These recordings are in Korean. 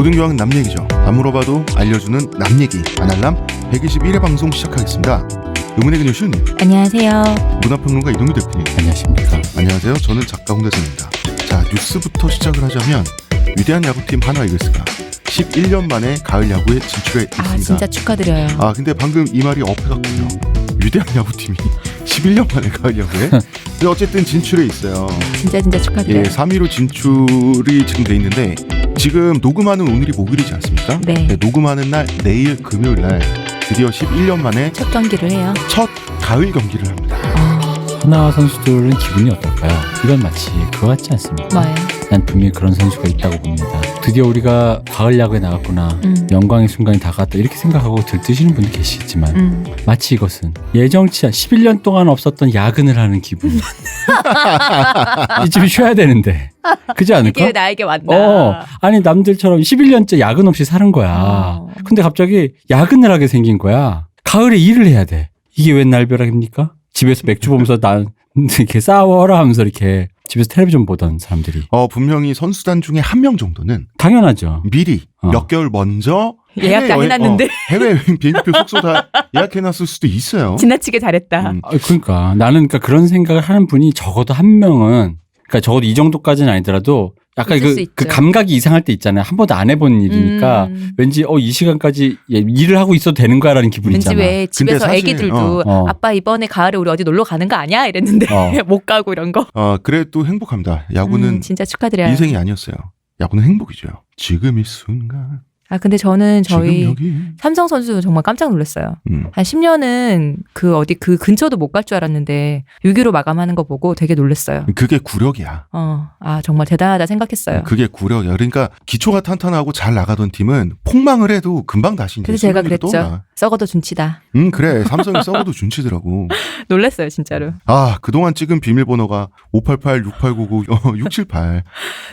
모든 교양은 남 얘기죠. 안 물어봐도 알려주는 남 얘기 아날람 121회 방송 시작하겠습니다. 의문의 그녀 시우님. 안녕하세요. 문화평론가 이동규 대표님. 안녕하십니까. 안녕하세요. 저는 작가 홍대선입니다. 자, 뉴스부터 시작을 하자면 위대한 야구팀 하나 이글스가 11년 만에 가을 야구에 진출해 있습니다. 아, 진짜 축하드려요. 근데 방금 이 말이 어폐같군요. 위대한 야구팀이 11년 만에 가을 야구에 근데 어쨌든 진출해 있어요. 진짜 축하드려요. 예, 3위로 진출이 지금 돼 있는데 지금 녹음하는 오늘이 목요일이지 않습니까? 네. 녹음하는 날 내일 금요일 날 드디어 11년 만에 첫 경기를 해요. 첫 가을 경기를 합니다. 하나 선수들은 기분이 어떨까요? 이건 마치 그거 같지 않습니까? 뭐예요? 난 분명히 그런 선수가 있다고 봅니다. 드디어 우리가 가을 야구에 나갔구나. 영광의 순간이 다가왔다. 이렇게 생각하고 들뜨시는 분도 계시겠지만 마치 이것은 예정치 11년 동안 없었던 야근을 하는 기분. 이쯤 쉬어야 되는데. 그렇지 않을까? 이게 나에게 왔나? 아니 남들처럼 11년째 야근 없이 사는 거야. 근데 갑자기 야근을 하게 생긴 거야. 가을에 일을 해야 돼. 이게 웬 날벼락입니까? 집에서 맥주 보면서 난 이렇게 싸워라 하면서 이렇게 집에서 텔레비전 보던 사람들이. 분명히 선수단 중에 한 명 정도는 당연하죠. 미리 몇 개월 먼저 예약 다 해놨는데. 해외여행 비행기표 숙소 다 예약해놨을 수도 있어요. 지나치게 잘했다. 그러니까 나는 그런 생각을 하는 분이 적어도 한 명은, 그러니까 적어도 이 정도까지는 아니더라도 약간 있을 수 있죠. 그 감각이 이상할 때 있잖아요. 한 번도 안 해본 일이니까 왠지 이 시간까지 일을 하고 있어도 되는 거야라는 기분이 왠지 있잖아. 왜 집에서 사실, 애기들도 아빠 이번에 가을에 우리 어디 놀러 가는 거 아니야? 이랬는데 못 가고 이런 거. 그래도 행복합니다. 야구는 진짜 축하드려요. 인생이 아니었어요. 야구는 행복이죠. 지금 이 순간. 근데 저는 저희 지금 여기. 삼성 선수 정말 깜짝 놀랐어요. 한 10년은 그 근처도 못 갈 줄 알았는데 6위로 마감하는 거 보고 되게 놀랐어요. 그게 구력이야. 정말 대단하다 생각했어요. 그게 구력이야. 그러니까 기초가 탄탄하고 잘 나가던 팀은 폭망을 해도 금방 다시 이제 그래서 제가 순간으로 그랬죠. 떠올라. 썩어도 준치다. 그래. 삼성이 썩어도 준치더라고. 놀랐어요, 진짜로. 그동안 찍은 비밀번호가 588, 6899, 678.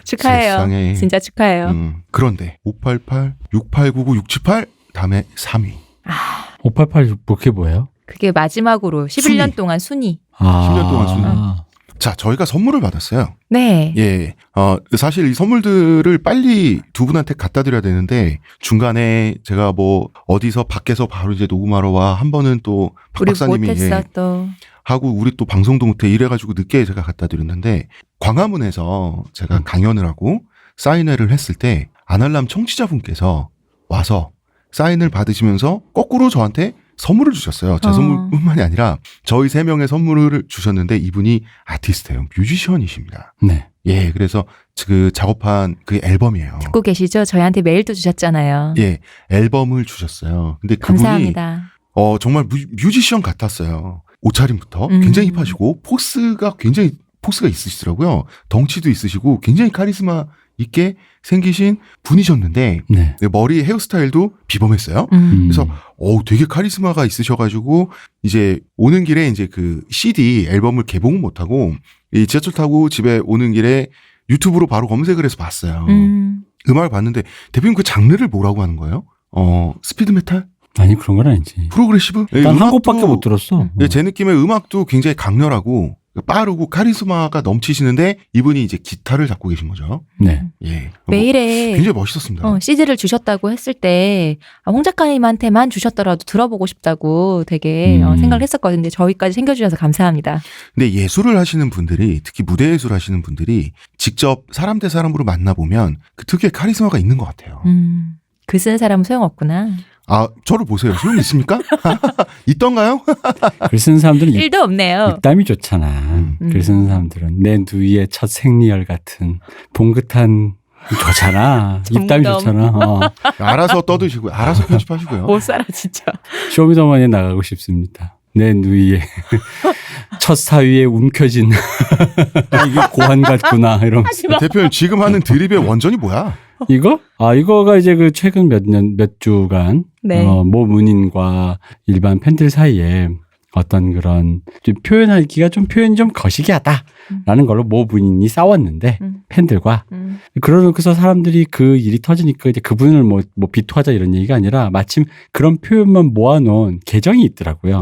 축하해요. 세상에. 진짜 축하해요. 그런데 588, 6899, 678 다음에 3위. 588 그게 뭐예요? 그게 마지막으로 11년 동안 순위. 10년 동안 순위. 자, 저희가 선물을 받았어요. 네. 예. 사실 이 선물들을 빨리 두 분한테 갖다 드려야 되는데 중간에 제가 어디서 밖에서 바로 이제 녹음하러 와 한 번은 또 박 우리 박사님이 못했어 또. 하고 우리 또 방송도 못해 이래가지고 늦게 제가 갖다 드렸는데 광화문에서 제가 강연을 하고 사인회를 했을 때 아날람 청취자분께서 와서 사인을 받으시면서 거꾸로 저한테 선물을 주셨어요. 제 선물뿐만이 아니라 저희 3명의 선물을 주셨는데 이분이 아티스트예요. 뮤지션이십니다. 네. 예, 그래서 그 작업한 그 앨범이에요. 듣고 계시죠? 저희한테 메일도 주셨잖아요. 예, 앨범을 주셨어요. 근데 그분이 감사합니다. 정말 뮤지션 같았어요. 옷차림부터 굉장히 힙하시고 포스가 있으시더라고요. 덩치도 있으시고 굉장히 카리스마 있게 생기신 분이셨는데 네. 머리 헤어스타일도 비범했어요. 그래서 되게 카리스마가 있으셔가지고 이제 오는 길에 이제 그 CD 앨범을 개봉은 못하고 이 지하철 타고 집에 오는 길에 유튜브로 바로 검색을 해서 봤어요. 음악을 봤는데 대표님 그 장르를 뭐라고 하는 거예요? 스피드 메탈? 아니 그런 건 아니지. 프로그레시브? 난 한 곡밖에 못 들었어. 제 느낌의 음악도 굉장히 강렬하고 빠르고 카리스마가 넘치시는데 이분이 이제 기타를 잡고 계신 거죠. 네. 예. 메일에 굉장히 멋있었습니다. CD를 주셨다고 했을 때 홍 작가님한테만 주셨더라도 들어보고 싶다고 되게 생각을 했었거든요. 근데 저희까지 챙겨주셔서 감사합니다. 근데 예술을 하시는 분들이 특히 무대 예술 하시는 분들이 직접 사람 대 사람으로 만나보면 그 특유의 카리스마가 있는 것 같아요. 글 쓰는 사람은 소용없구나. 저를 보세요. 소용 있습니까? 있던가요? 글 쓰는 사람들은 일도 없네요. 입담이 좋잖아. 글 쓰는 사람들은 내 누이의 첫 생리열 같은 봉긋한 좋잖아. 입담이 좋잖아. 알아서 떠드시고요. 알아서 편집하시고요. 못 살아 진짜. 쇼미더머니에 나가고 싶습니다. 내 누이의 첫 사위에 움켜진 이게 고환 같구나 이러면서. 대표님 지금 하는 드립의 원전이 뭐야? 이거? 이거가 이제 그 최근 몇 주간 네. 모 문인과 일반 팬들 사이에 어떤 그런 좀 표현하기가 표현이 좀 거시기하다라는 걸로 모 문인이 싸웠는데 팬들과 그래서 사람들이 그 일이 터지니까 이제 그분을 비토하자 이런 얘기가 아니라 마침 그런 표현만 모아놓은 계정이 있더라고요.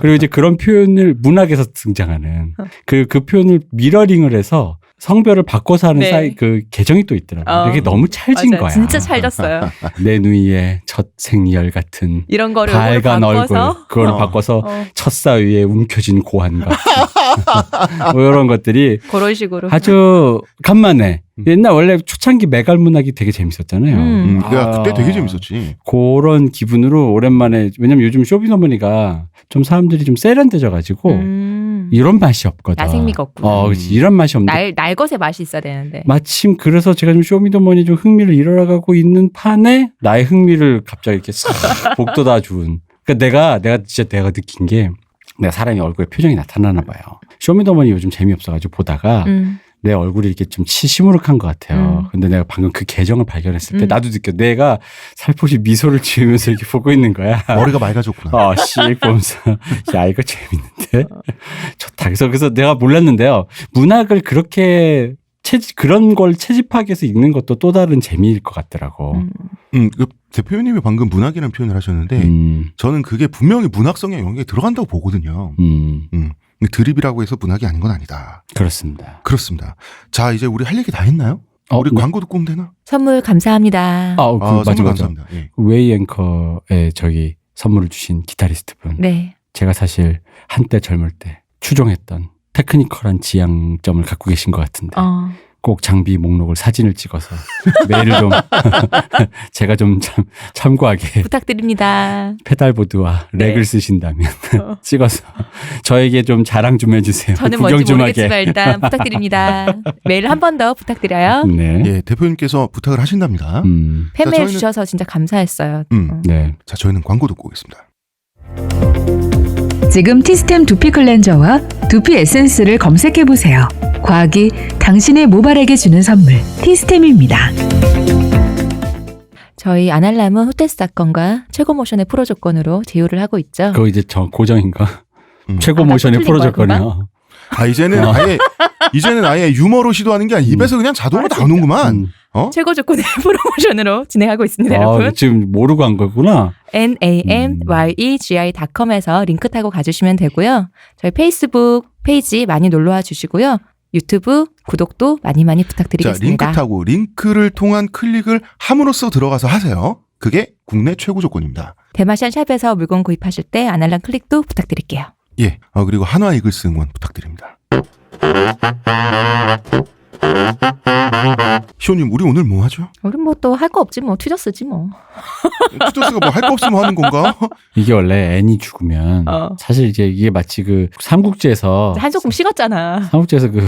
그리고 이제 그런 표현을 문학에서 등장하는 그 표현을 미러링을 해서 성별을 바꿔서 하는 네. 그 계정이 또 있더라고요. 이게 너무 찰진 맞아요. 거야. 진짜 찰졌어요. 내 누이의 첫 생리열 같은 이런 거를 밝은 바꿔서 얼굴 그걸 바꿔서 어. 첫사위에 움켜진 고한 같은 뭐 이런 것들이 그런 식으로 아주 간만에 옛날 원래 초창기 메갈 문학이 되게 재밌었잖아요. 야, 그때 되게 재밌었지. 그런 기분으로 오랜만에 왜냐면 요즘 쇼미더머니가 좀 사람들이 좀 세련되져가지고 이런 맛이 없거든. 나생미가 없구나. 그렇지. 이런 맛이 없는데 날것의 맛이 있어야 되는데. 마침 그래서 제가 좀 쇼미더머니 좀 흥미를 잃어가고 있는 판에 나의 흥미를 갑자기 이렇게 싹 복돋아 준. 그러니까 내가 진짜 내가 느낀 게 내가 사람이 얼굴에 표정이 나타나나 봐요. 쇼미더머니 요즘 재미없어가지고 보다가 내 얼굴이 이렇게 좀 시무룩한 것 같아요. 근데 내가 방금 그 계정을 발견했을 때 나도 느껴. 내가 살포시 미소를 지으면서 이렇게 보고 있는 거야. 머리가 맑아졌구나. 씩 보면서 야 이거 재밌는데 좋다. 그래서 내가 몰랐는데요. 문학을 그렇게 그런 걸 채집하기 위해서 읽는 것도 또 다른 재미일 것 같더라고. 그 대표님이 방금 문학이라는 표현을 하셨는데 저는 그게 분명히 문학성의 영역에 들어간다고 보거든요. 드립이라고 해서 문학이 아닌 건 아니다. 그렇습니다. 그렇습니다. 자, 이제 우리 할 얘기 다 했나요? 우리 네. 광고 듣고 오면 되나? 선물 감사합니다. 선물 맞아. 감사합니다. 예. 웨이 앵커에 저기 선물을 주신 기타리스트 분. 네. 제가 사실 한때 젊을 때 추종했던 테크니컬한 지향점을 갖고 계신 것 같은데 꼭 장비 목록을 사진을 찍어서 메일을 좀 제가 좀 참고하게 부탁드립니다. 페달보드와 렉을 쓰신다면 찍어서 저에게 좀 자랑 좀 해주세요. 저는 구경 뭔지 좀 모르겠지만 하게. 일단 부탁드립니다. 메일 한 번 더 부탁드려요. 네. 예, 대표님께서 부탁을 하신답니다. 팬메일 저희는- 주셔서 진짜 감사했어요. 네. 자, 저희는 광고 듣고 오겠습니다. 지금 티스템 두피 클렌저와 두피 에센스를 검색해보세요. 과학이 당신의 모발에게 주는 선물 티스템입니다. 저희 아날람은 호텔스 사건과 최고모션의 프로 조건으로 제휴를 하고 있죠. 그거 이제 저 고정인가? 최고 아, 나 모션의 또 프로 틀린 거야, 조건이요. 이제는 아예 유머로 시도하는 게 아니라 입에서 그냥 자동으로 나오는구만. 최고 조건의 프로모션으로 진행하고 있습니다, 여러분. 지금 모르고 한 거구나. NAMYEGI.com에서 링크 타고 가주시면 되고요. 저희 페이스북 페이지 많이 놀러와 주시고요. 유튜브 구독도 많이 자, 부탁드리겠습니다. 링크 타고 링크를 통한 클릭을 함으로써 들어가서 하세요. 그게 국내 최고 조건입니다. 대마시안 샵에서 물건 구입하실 때 아날람 클릭도 부탁드릴게요. 예. 그리고 한화 이글스 응원 부탁드립니다. 시호님, 우리 오늘 뭐 하죠? 우리 뭐 또 할 거 없지 뭐 튜저스지 뭐. 투저스가 뭐 할 거 없으면 하는 건가? 이게 원래 N이 죽으면 사실 이제 이게 마치 그 삼국지에서 한 조금 식었잖아. 삼국지에서 그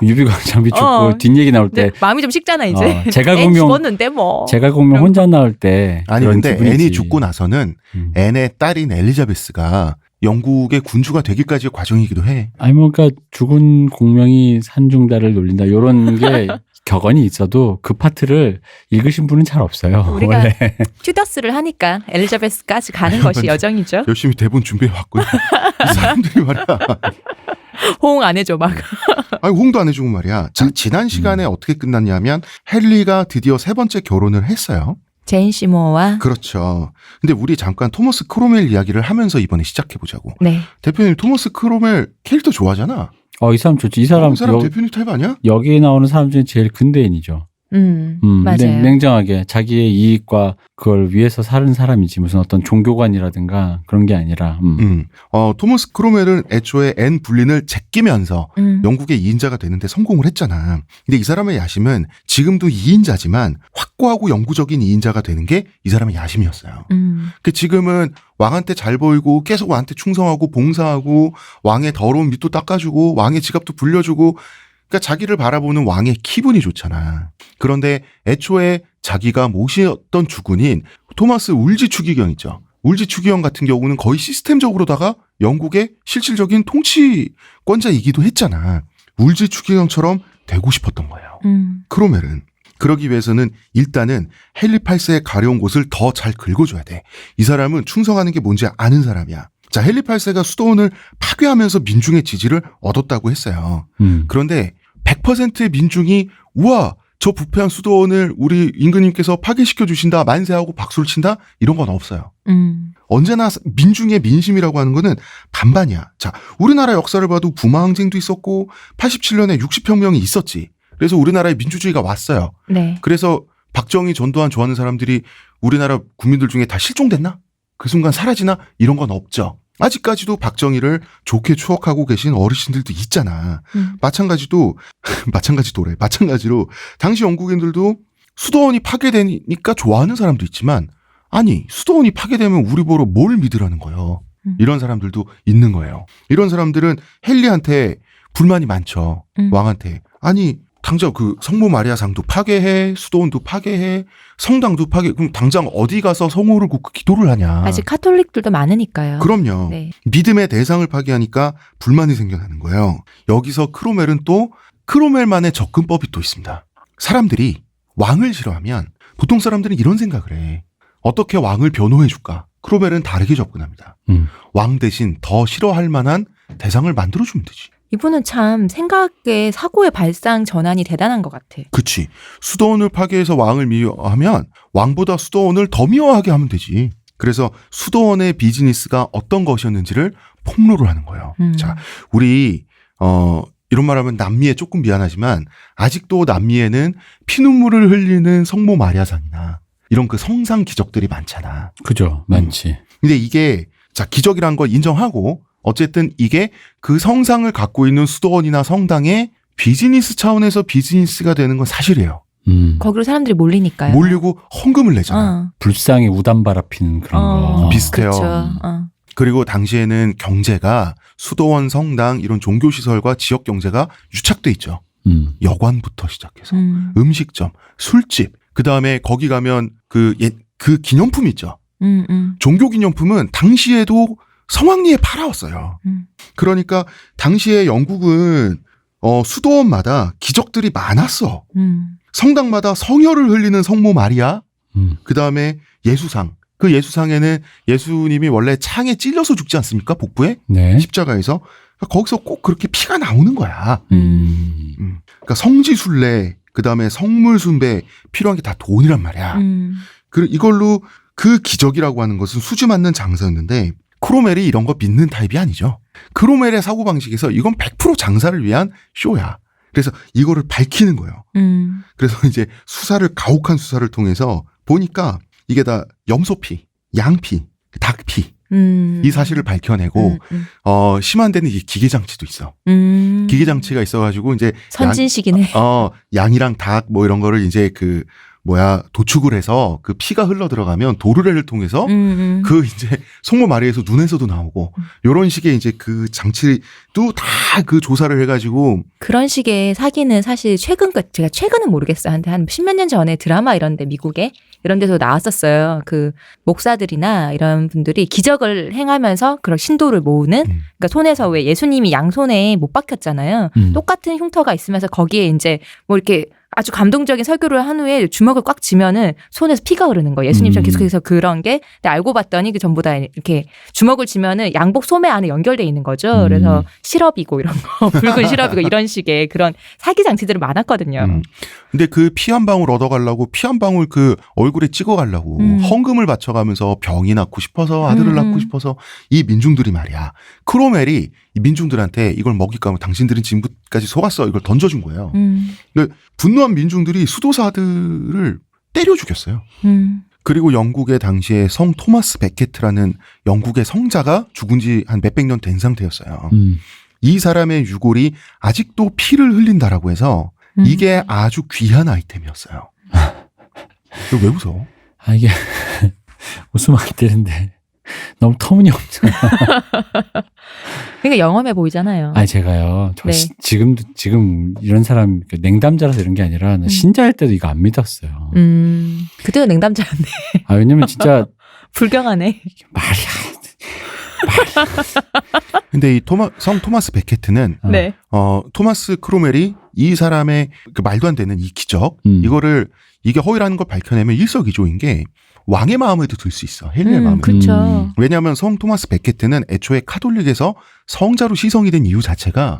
유비가 장비 죽고 뒷얘기 나올 때 근데 마음이 좀 식잖아 이제. 제갈공명 죽었는데 뭐. 제갈공명 혼자 나올 때 아니, 그런 근데 기분이지. 앤이 죽고 나서는 앤의 딸인 엘리자베스가 영국의 군주가 되기까지의 과정이기도 해. 아니 뭐 그러니까 죽은 공명이 산중달을 놀린다 이런 게 격언이 있어도 그 파트를 읽으신 분은 잘 없어요. 우리가 원래. 튜더스를 하니까 엘리자베스까지 가는 것이 여정이죠. 열심히 대본 준비해 왔고요. 이 사람들이 말이야. 호응 안 해줘 막. 아니, 호응도 안 해주고 말이야. 자, 지난 시간에 어떻게 끝났냐면 헨리가 드디어 세 번째 결혼을 했어요. 제인 시모어와. 그렇죠. 근데 우리 잠깐 토머스 크로멜 이야기를 하면서 이번에 시작해보자고. 네. 대표님 토머스 크로멜 캐릭터 좋아하잖아. 이 사람 좋지. 이 사람, 대표님 타입 아니야? 여기에 나오는 사람 중에 제일 근대인이죠. 맞아요. 냉정하게 자기의 이익과 그걸 위해서 사는 사람이지 무슨 어떤 종교관이라든가 그런 게 아니라. 토머스 크로멜은 애초에 앤 불린을 제끼면서 영국의 2인자가 되는데 성공을 했잖아. 근데 이 사람의 야심은 지금도 2인자지만 확고하고 영구적인 2인자가 되는 게 이 사람의 야심이었어요. 그 지금은 왕한테 잘 보이고 계속 왕한테 충성하고 봉사하고 왕의 더러운 밑도 닦아주고 왕의 지갑도 불려주고 그러니까 자기를 바라보는 왕의 기분이 좋잖아. 그런데 애초에 자기가 모시었던 주군인 토마스 울지 추기경 있죠. 울지 추기경 같은 경우는 거의 시스템적으로다가 영국의 실질적인 통치권자이기도 했잖아. 울지 추기경처럼 되고 싶었던 거예요. 크로멜은. 그러기 위해서는 일단은 헨리 8세의 가려운 곳을 더 잘 긁어줘야 돼. 이 사람은 충성하는 게 뭔지 아는 사람이야. 자, 헨리 8세가 수도원을 파괴하면서 민중의 지지를 얻었다고 했어요. 그런데 100%의 민중이 우와 저 부패한 수도원을 우리 임금님께서 파괴시켜 주신다 만세하고 박수를 친다 이런 건 없어요. 언제나 민중의 민심이라고 하는 거는 반반이야. 자, 우리나라 역사를 봐도 부마 항쟁도 있었고 87년에 60혁명이 있었지. 그래서 우리나라에 민주주의가 왔어요. 네. 그래서 박정희, 전두환 좋아하는 사람들이 우리나라 국민들 중에 다 실종됐나? 그 순간 사라지나? 이런 건 없죠. 아직까지도 박정희를 좋게 추억하고 계신 어르신들도 있잖아. 마찬가지로 당시 영국인들도 수도원이 파괴되니까 좋아하는 사람도 있지만 아니 수도원이 파괴되면 우리 보러 뭘 믿으라는 거예요. 이런 사람들도 있는 거예요. 이런 사람들은 헨리한테 불만이 많죠. 왕한테. 아니 당장 그 성모 마리아상도 파괴해, 수도원도 파괴해, 성당도 파괴. 그럼 당장 어디 가서 성호를 굽고 기도를 하냐. 아직 카톨릭들도 많으니까요. 그럼요. 네. 믿음의 대상을 파괴하니까 불만이 생겨나는 거예요. 여기서 크로멜은 또 크로멜만의 접근법이 또 있습니다. 사람들이 왕을 싫어하면 보통 사람들은 이런 생각을 해. 어떻게 왕을 변호해 줄까? 크로멜은 다르게 접근합니다. 왕 대신 더 싫어할 만한 대상을 만들어주면 되지. 이분은 참 생각의 사고의 발상 전환이 대단한 것 같아. 그치. 수도원을 파괴해서 왕을 미워하면 왕보다 수도원을 더 미워하게 하면 되지. 그래서 수도원의 비즈니스가 어떤 것이었는지를 폭로를 하는 거예요. 자, 우리 이런 말하면 남미에 조금 미안하지만 아직도 남미에는 피눈물을 흘리는 성모 마리아상이나 이런 그 성상 기적들이 많잖아. 그죠. 많지. 근데 이게 자 기적이란 걸 인정하고 어쨌든 이게 그 성상을 갖고 있는 수도원이나 성당의 비즈니스 차원에서 비즈니스가 되는 건 사실이에요. 거기로 사람들이 몰리니까요. 몰리고 헌금을 내잖아. 불상에 우단 바라피는 그런 거. 비슷해요. 그렇죠. 그리고 당시에는 경제가 수도원, 성당 이런 종교시설과 지역 경제가 유착돼 있죠. 여관부터 시작해서 음식점, 술집, 그 다음에 거기 가면 그 기념품 있죠. 종교 기념품은 당시에도 성황리에 팔아왔어요. 그러니까 당시에 영국은 수도원마다 기적들이 많았어. 성당마다 성혈을 흘리는 성모 마리아, 그 다음에 예수상. 그 예수상에는 예수님이 원래 창에 찔려서 죽지 않습니까? 복부에? 네. 십자가에서. 그러니까 거기서 꼭 그렇게 피가 나오는 거야. 그러니까 성지순례, 그 다음에 성물순배 필요한 게 다 돈이란 말이야. 이걸로 그 기적이라고 하는 것은 수지 맞는 장사였는데 크로멜이 이런 거 믿는 타입이 아니죠. 크로멜의 사고방식에서 이건 100% 장사를 위한 쇼야. 그래서 이거를 밝히는 거예요. 그래서 이제 가혹한 수사를 통해서 보니까 이게 다 염소피, 양피, 닭피 이 사실을 밝혀내고 심한 데는 이 기계장치도 있어. 기계장치가 있어가지고 이제 선진식이네. 양이랑 닭 뭐 이런 거를 이제 도축을 해서 그 피가 흘러 들어가면 도르래를 통해서 그 이제 성모 마리아에서 눈에서도 나오고 요런 식의 이제 그 장치도 다 그 조사를 해가지고 그런 식의 사기는 사실 제가 최근은 모르겠어요. 한 십몇 년 전에 드라마 이런데 미국에 이런 데서 나왔었어요. 그 목사들이나 이런 분들이 기적을 행하면서 그런 신도를 모으는 그러니까 손에서 왜 예수님이 양손에 못 박혔잖아요. 똑같은 흉터가 있으면서 거기에 이제 뭐 이렇게 아주 감동적인 설교를 한 후에 주먹을 꽉 쥐면은 손에서 피가 흐르는 거예요. 예수님처럼 계속해서 그런 게. 근데 알고 봤더니 그 전부 다 이렇게 주먹을 쥐면은 양복 소매 안에 연결돼 있는 거죠. 그래서 시럽이고 이런 거, 붉은 시럽이고 이런 식의 그런 사기 장치들이 많았거든요. 근데 그 피 한 방울 얻어가려고 피 한 방울 그 얼굴에 찍어가려고 헌금을 바쳐가면서 병이 낳고 싶어서 아들을 낳고 싶어서 이 민중들이 말이야. 크로멜이 이 민중들한테 이걸 먹일까 하면 당신들은 지금까지 속았어. 이걸 던져준 거예요. 근데 분노한 민중들이 수도사들을 때려 죽였어요. 그리고 영국의 당시에 성 토마스 베케트라는 영국의 성자가 죽은 지 한 몇백 년 된 상태였어요. 이 사람의 유골이 아직도 피를 흘린다라고 해서 이게 아주 귀한 아이템이었어요. 왜 웃어? 이게 웃으면 안 되는데 너무 터무니없잖아. 그러니까 영험해 보이잖아요. 제가요. 네. 지금 이런 사람 냉담자라서 이런 게 아니라 신자일 때도 이거 안 믿었어요. 그때도 냉담자였네. 왜냐면 진짜 불경하네. 말이야. 근데 이 성 토마스 베케트는 네. 토마스 크로멜이 이 사람의 그 말도 안 되는 이 기적 이게 허위라는 걸 밝혀내면 일석이조인 게 왕의 마음에도 들 수 있어. 헨리의 마음에. 그렇죠. 왜냐하면 성 토마스 베케트는 애초에 카톨릭에서 성자로 시성이 된 이유 자체가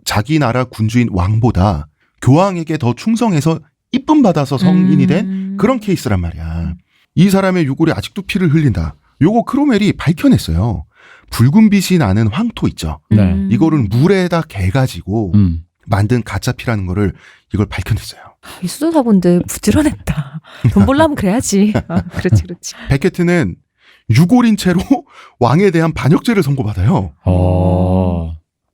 자기 나라 군주인 왕보다 교황에게 더 충성해서 이쁨 받아서 성인이 된 그런 케이스란 말이야. 이 사람의 유골이 아직도 피를 흘린다. 요거 크로멜이 밝혀냈어요. 붉은 빛이 나는 황토 있죠. 네. 이거를 물에다 개가지고 만든 가짜 피라는 거를 이걸 밝혀냈어요. 이 수도사본들 부지런했다. 돈 벌려면 그래야지. 그렇지. 베케트는 유골인 채로 왕에 대한 반역죄를 선고받아요.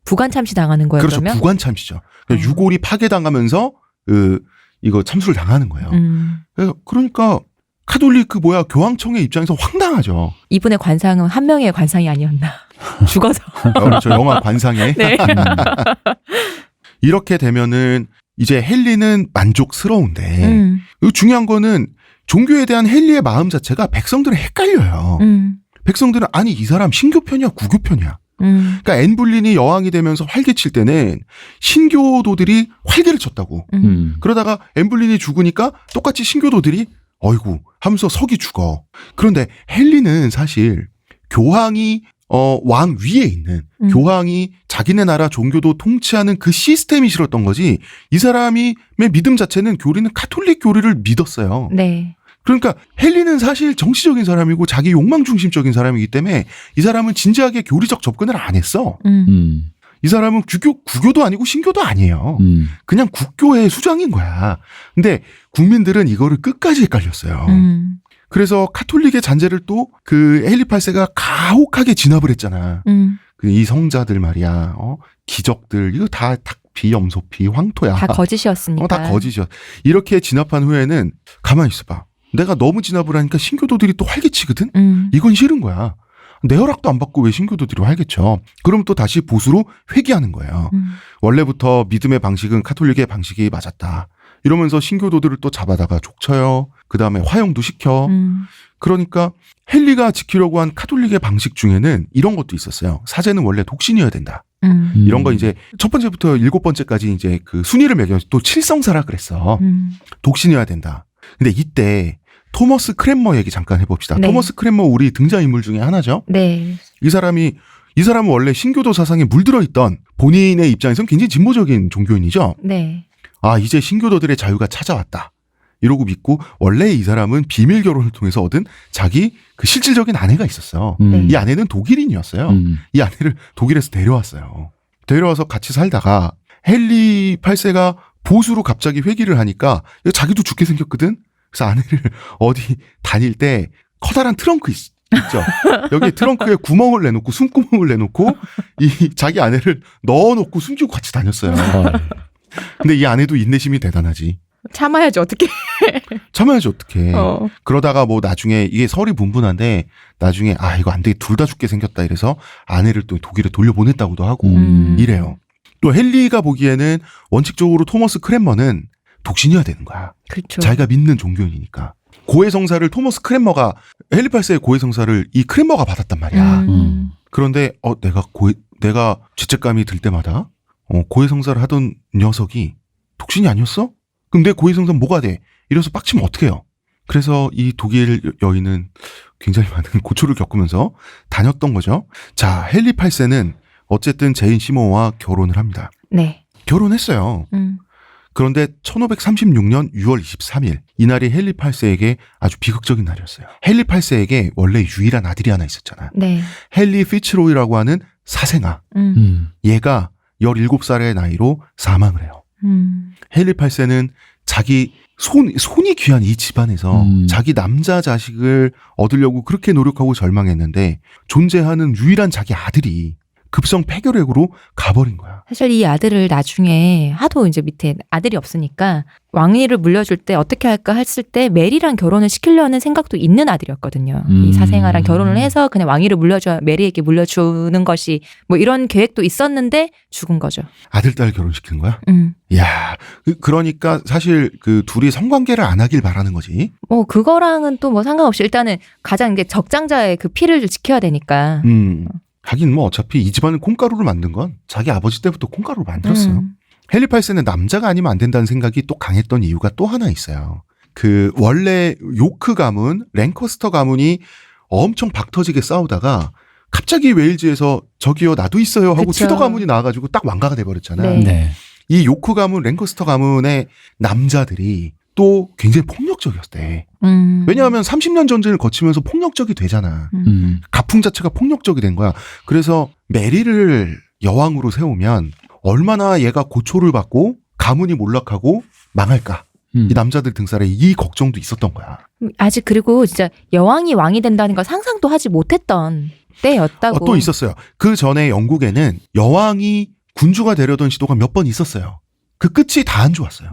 부관 참시 당하는 거예요, 그렇죠. 그러면? 부관 참시죠. 그러니까 유골이 파괴당하면서 이거 참수를 당하는 거예요. 그러니까 카톨릭 교황청의 입장에서 황당하죠. 이분의 관상은 한 명의 관상이 아니었나. 죽어서. 그렇죠. 영화 관상에. 네. 이렇게 되면은 이제 헨리는 만족스러운데 중요한 거는 종교에 대한 헨리의 마음 자체가 백성들은 헷갈려요. 백성들은 아니 이 사람 신교편이야 구교편이야. 그러니까 앤 불린이 여왕이 되면서 활개칠 때는 신교도들이 활개를 쳤다고. 그러다가 앤 불린이 죽으니까 똑같이 신교도들이 어이구 하면서 석이 죽어. 그런데 헨리는 사실 교황이 왕 위에 있는 교황이 자기네 나라 종교도 통치하는 그 시스템이 싫었던 거지. 이 사람의 믿음 자체는 교리는 카톨릭 교리를 믿었어요. 네. 그러니까 헨리는 사실 정치적인 사람이고 자기 욕망 중심적인 사람이기 때문에 이 사람은 진지하게 교리적 접근을 안 했어. 이 사람은 구교도 아니고 신교도 아니에요. 그냥 국교의 수장인 거야. 근데 국민들은 이거를 끝까지 헷갈렸어요. 그래서 카톨릭의 잔재를 또 그 헨리 8세가 가혹하게 진압을 했잖아. 이 성자들 말이야. 기적들 이거 다 비염소피 황토야. 다 거짓이었으니까. 다 거짓이야. 이렇게 진압한 후에는 가만히 있어봐. 내가 너무 진압을 하니까 신교도들이 또 활개치거든. 이건 싫은 거야. 내 허락도 안 받고 왜 신교도들이 활개쳐. 그럼 또 다시 보수로 회귀하는 거예요. 원래부터 믿음의 방식은 카톨릭의 방식이 맞았다. 이러면서 신교도들을 또 잡아다가 족쳐요. 그 다음에 화형도 시켜. 그러니까 헨리가 지키려고 한 카톨릭의 방식 중에는 이런 것도 있었어요. 사제는 원래 독신이어야 된다. 이런 거 이제 첫 번째부터 7번째까지 이제 그 순위를 매겨 또 칠성사라 그랬어. 독신이어야 된다. 근데 이때 토머스 크랜머 얘기 잠깐 해봅시다. 네. 토머스 크랜머 우리 등장인물 중에 하나죠. 네. 이 사람은 원래 신교도 사상에 물들어 있던 본인의 입장에서는 굉장히 진보적인 종교인이죠. 네. 아, 이제 신교도들의 자유가 찾아왔다. 이러고 믿고 원래 이 사람은 비밀 결혼을 통해서 얻은 자기 그 실질적인 아내가 있었어요. 이 아내는 독일인이었어요. 이 아내를 독일에서 데려왔어요. 데려와서 같이 살다가 헨리 8세가 보수로 갑자기 회귀를 하니까 자기도 죽게 생겼거든. 그래서 아내를 어디 다닐 때 커다란 트렁크 있죠. 여기 트렁크에 구멍을 내놓고 숨구멍을 내놓고 이 자기 아내를 넣어놓고 숨기고 같이 다녔어요. 근데 이 아내도 인내심이 대단하지. 참아야지 어떻게. 참아야지 어떡해. 그러다가 뭐 나중에 이게 설이 분분한데 나중에 이거 안 돼. 둘 다 죽게 생겼다 이래서 아내를 또 독일에 돌려보냈다고도 하고 이래요. 또 헨리가 보기에는 원칙적으로 토머스 크랜머는 독신이어야 되는 거야. 그렇죠. 자기가 믿는 종교인이니까. 고해성사를 토머스 크랜머가 헨리 8세의 고해성사를 이 크랜머가 받았단 말이야. 그런데 내가 죄책감이 들 때마다 고해성사를 하던 녀석이 독신이 아니었어? 그럼 내 고해성사는 뭐가 돼? 이래서 빡치면 어떡해요? 그래서 이 독일 여인은 굉장히 많은 고초를 겪으면서 다녔던 거죠. 자, 헨리 8세는 어쨌든 제인 시몬과 결혼을 합니다. 네. 결혼했어요. 그런데 1536년 6월 23일 이날이 헨리 8세에게 아주 비극적인 날이었어요. 헨리 8세에게 원래 유일한 아들이 하나 있었잖아. 네. 헨리 피츠로이라고 하는 사생아. 얘가 17살의 나이로 사망을 해요. 헨리 8세는 자기 손이 귀한 이 집안에서 자기 남자 자식을 얻으려고 그렇게 노력하고 절망했는데 존재하는 유일한 자기 아들이 급성 폐결핵으로 가버린 거야. 사실 이 아들을 나중에 하도 이제 밑에 아들이 없으니까 왕위를 물려줄 때 어떻게 할까 했을 때 메리랑 결혼을 시키려는 생각도 있는 아들이었거든요. 이 사생아랑 결혼을 해서 그냥 왕위를 메리에게 물려주는 것이 뭐 이런 계획도 있었는데 죽은 거죠. 아들, 딸 결혼시키는 거야? 야, 그러니까 사실 그 둘이 성관계를 안 하길 바라는 거지. 뭐 그거랑은 또 뭐 상관없이 일단은 가장 이제 적장자의 그 피를 지켜야 되니까. 하긴 뭐 어차피 이 집안을 콩가루로 만든 건 자기 아버지 때부터 콩가루로 만들었어요. 헨리 8세는 남자가 아니면 안 된다는 생각이 또 강했던 이유가 또 하나 있어요. 그 원래 요크 가문, 랭커스터 가문이 엄청 박터지게 싸우다가 갑자기 웨일즈에서 저기요 나도 있어요 하고 그쵸. 튜더 가문이 나와가지고 딱 왕가가 돼버렸잖아. 네. 네. 이 요크 가문, 랭커스터 가문의 남자들이 또 굉장히 폭력적이었대. 왜냐하면 30년 전쟁을 거치면서 폭력적이 되잖아. 가풍 자체가 폭력적이 된 거야. 그래서 메리를 여왕으로 세우면 얼마나 얘가 고초를 받고 가문이 몰락하고 망할까. 이 남자들 등살에 이 걱정도 있었던 거야. 아직 그리고 진짜 여왕이 왕이 된다는 걸 상상도 하지 못했던 때였다고. 또 있었어요. 그 전에 영국에는 여왕이 군주가 되려던 시도가 몇 번 있었어요. 그 끝이 다 안 좋았어요.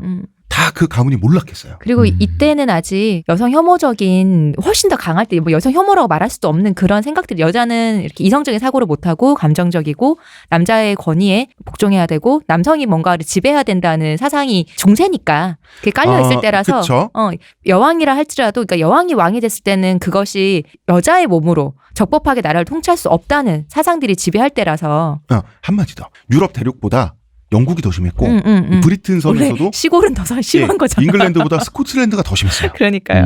다 그 가문이 몰락했어요. 그리고 이때는 아직 여성 혐오적인 훨씬 더 강할 때 뭐 여성 혐오라고 말할 수도 없는 그런 생각들이 여자는 이렇게 이성적인 사고를 못하고 감정적이고 남자의 권위에 복종해야 되고 남성이 뭔가를 지배해야 된다는 사상이 중세니까 그게 깔려 있을 때라서 그쵸? 여왕이라 할지라도 그러니까 여왕이 왕이 됐을 때는 그것이 여자의 몸으로 적법하게 나라를 통치할 수 없다는 사상들이 지배할 때라서 한마디 더. 유럽 대륙보다 영국이 더 심했고 브리튼 원래 섬에서도 시골은 더 심한 거잖아. 잉글랜드보다 스코틀랜드가 더 심했어요. 그러니까요.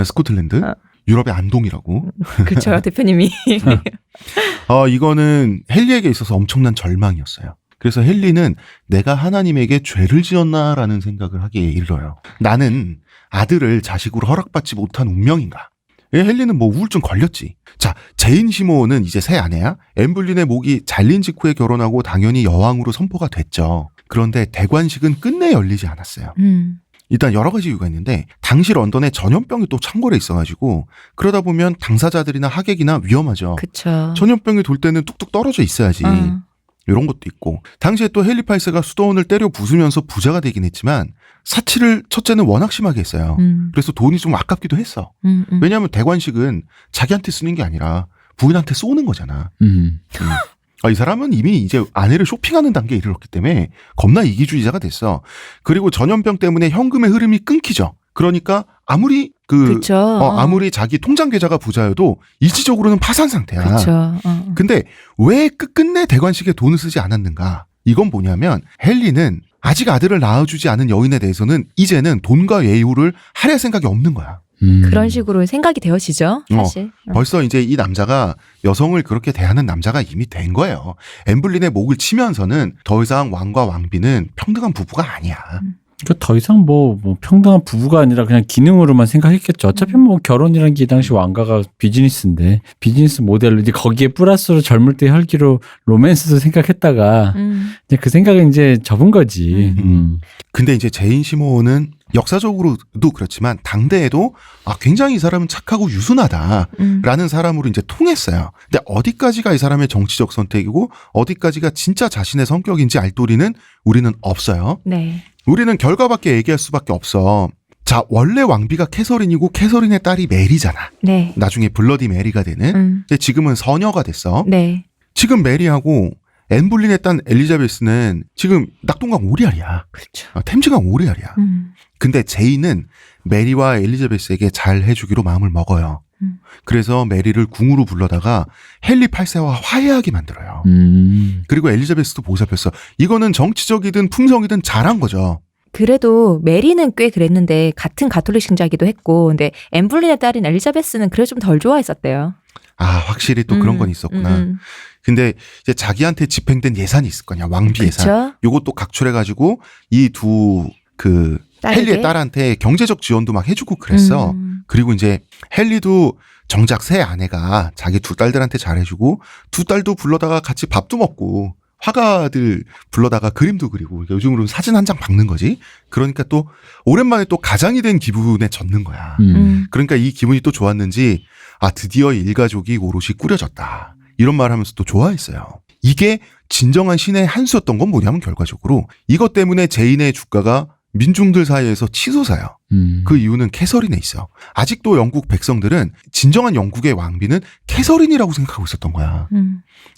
스코틀랜드 유럽의 안동이라고. 그렇죠. 대표님이. 이거는 헨리에게 있어서 엄청난 절망이었어요. 그래서 헨리는 내가 하나님에게 죄를 지었나라는 생각을 하기에 이르러요. 나는 아들을 자식으로 허락받지 못한 운명인가. 헨리는 뭐 우울증 걸렸지. 자, 제인 시모는 이제 새 아내야. 엠블린의 목이 잘린 직후에 결혼하고 당연히 여왕으로 선포가 됐죠. 그런데 대관식은 끝내 열리지 않았어요. 일단 여러 가지 이유가 있는데 당시 런던에 전염병이 또 창궐해 있어가지고 그러다 보면 당사자들이나 하객이나 위험하죠. 그렇죠. 전염병이 돌 때는 뚝뚝 떨어져 있어야지. 이런 것도 있고 당시에 또 헨리 8세가 수도원을 때려 부수면서 부자가 되긴 했지만 사치를 첫째는 워낙 심하게 했어요. 그래서 돈이 좀 아깝기도 했어. 왜냐하면 대관식은 자기한테 쓰는 게 아니라 부인한테 쏘는 거잖아. 이 사람은 이미 이제 아내를 쇼핑하는 단계에 이르렀기 때문에 겁나 이기주의자가 됐어. 그리고 전염병 때문에 현금의 흐름이 끊기죠. 그러니까 아무리 그쵸. 아무리 자기 통장 계좌가 부자여도 일시적으로는 파산 상태야. 그렇죠. 근데 왜 끝끝내 대관식에 돈을 쓰지 않았는가? 이건 뭐냐면 헨리는 아직 아들을 낳아주지 않은 여인에 대해서는 이제는 돈과 예우를 하려 생각이 없는 거야. 그런 식으로 생각이 되어지죠. 사실. 벌써 이제 이 남자가 여성을 그렇게 대하는 남자가 이미 된 거예요. 엠블린의 목을 치면서는 더 이상 왕과 왕비는 평등한 부부가 아니야. 그러니까 더 이상 뭐 평등한 부부가 아니라 그냥 기능으로만 생각했겠죠. 어차피 뭐 결혼이란 게 이 당시 왕가가 비즈니스인데 비즈니스 모델로 이제 거기에 플러스로 젊을 때 혈기로 로맨스도 생각했다가 이제 그 생각은 이제 접은 거지. 근데 이제 제인 시모는 역사적으로도 그렇지만 당대에도 굉장히 이 사람은 착하고 유순하다라는 사람으로 이제 통했어요. 근데 어디까지가 이 사람의 정치적 선택이고 어디까지가 진짜 자신의 성격인지 알 도리는 우리는 없어요. 네. 우리는 결과밖에 얘기할 수밖에 없어. 자, 원래 왕비가 캐서린이고 캐서린의 딸이 메리잖아. 네. 나중에 블러디 메리가 되는. 근데 지금은 서녀가 됐어. 네. 지금 메리하고 앤볼린의 딸 엘리자베스는 지금 낙동강 오리알이야. 그렇죠. 템즈강 오리알이야. 근데 제이는 메리와 엘리자베스에게 잘 해주기로 마음을 먹어요. 그래서 메리를 궁으로 불러다가 헨리 8세와 화해하게 만들어요. 그리고 엘리자베스도 보살폈어. 이거는 정치적이든 품성이든 잘한 거죠. 그래도 메리는 꽤 그랬는데 같은 가톨릭 신자기도 했고 근데 엠블린의 딸인 엘리자베스는 그래도 좀 덜 좋아했었대요. 확실히 또 그런 건 있었구나. 근데 이제 자기한테 집행된 예산이 있을 거냐. 왕비 예산. 그쵸? 요것도 각출해가지고 이 두 헨리의 딸한테 경제적 지원도 막 해주고 그랬어. 그리고 이제 헨리도 정작 새 아내가 자기 두 딸들한테 잘해주고 두 딸도 불러다가 같이 밥도 먹고 화가들 불러다가 그림도 그리고 요즘으로는 사진 한 장 박는 거지. 그러니까 또 오랜만에 또 가장이 된 기분에 젖는 거야. 그러니까 이 기분이 또 좋았는지 드디어 일가족이 오롯이 꾸려졌다. 이런 말 하면서 또 좋아했어요. 이게 진정한 신의 한 수였던 건 뭐냐면 결과적으로 이것 때문에 제인의 주가가 민중들 사이에서 치솟아요. 그 이유는 캐서린에 있어. 아직도 영국 백성들은 진정한 영국의 왕비는 캐서린이라고 생각하고 있었던 거야.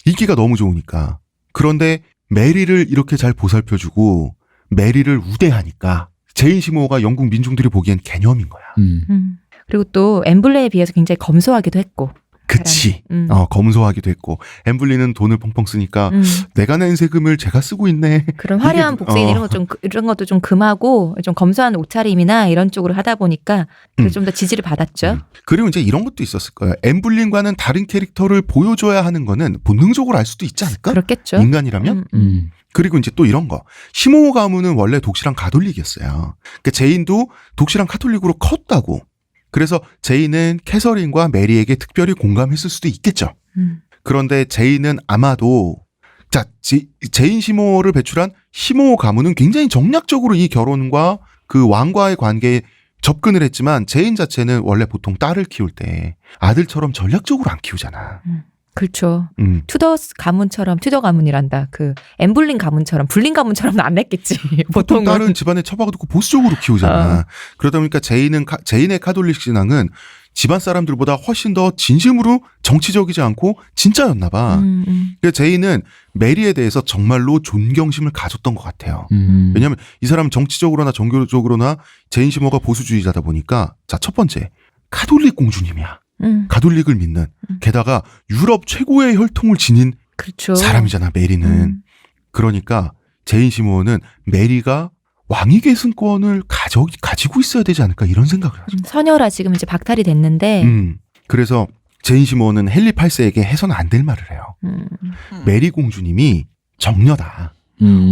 인기가 너무 좋으니까. 그런데 메리를 이렇게 잘 보살펴주고 메리를 우대하니까 제인 시모가 영국 민중들이 보기엔 개념인 거야. 그리고 또 엠블린에 비해서 굉장히 검소하기도 했고 그치. 검소하기도 했고 엠블리는 돈을 펑펑 쓰니까 내가 낸 세금을 제가 쓰고 있네. 그런 화려한 이게, 복색 이런 것도 좀 금하고 좀 검소한 옷차림이나 이런 쪽으로 하다 보니까 좀 더 지지를 받았죠. 그리고 이제 이런 것도 있었을 거예요. 엠블린과는 다른 캐릭터를 보여줘야 하는 거는 본능적으로 알 수도 있지 않을까? 그렇겠죠. 인간이라면? 그리고 이제 또 이런 거. 시모모 가문은 원래 독실한 가톨릭이었어요. 그러니까 제인도 독실한 카톨릭으로 컸다고. 그래서 제인은 캐서린과 메리에게 특별히 공감했을 수도 있겠죠. 그런데 제인은 아마도 자 제인 시모를 배출한 시모모 가문은 굉장히 정략적으로 이 결혼과 그 왕과의 관계에 접근을 했지만 제인 자체는 원래 보통 딸을 키울 때 아들처럼 전략적으로 안 키우잖아. 그렇죠. 튜더 가문이란다. 그 엠블린 가문처럼 불린 가문처럼은 안 냈겠지. 보통 보통은. 딸은 집안에 처박아두고 보수적으로 키우잖아. 그러다 보니까 제인의 카톨릭 신앙은 집안 사람들보다 훨씬 더 진심으로 정치적이지 않고 진짜였나 봐. 그러니까 제인은 메리에 대해서 정말로 존경심을 가졌던 것 같아요. 왜냐하면 이 사람은 정치적으로나 종교적으로나 제인 시모가 보수주의자다 보니까 자, 첫 번째 카톨릭 공주님이야. 가톨릭을 믿는 게다가 유럽 최고의 혈통을 지닌 그렇죠. 사람이잖아 메리는. 그러니까 제인 시모는 메리가 왕위 계승권을 가지고 있어야 되지 않을까 이런 생각을 하죠. 선녀라 지금 이제 박탈이 됐는데 그래서 제인 시모는 헨리 8세에게 해서는 안 될 말을 해요. 메리 공주님이 정녀다.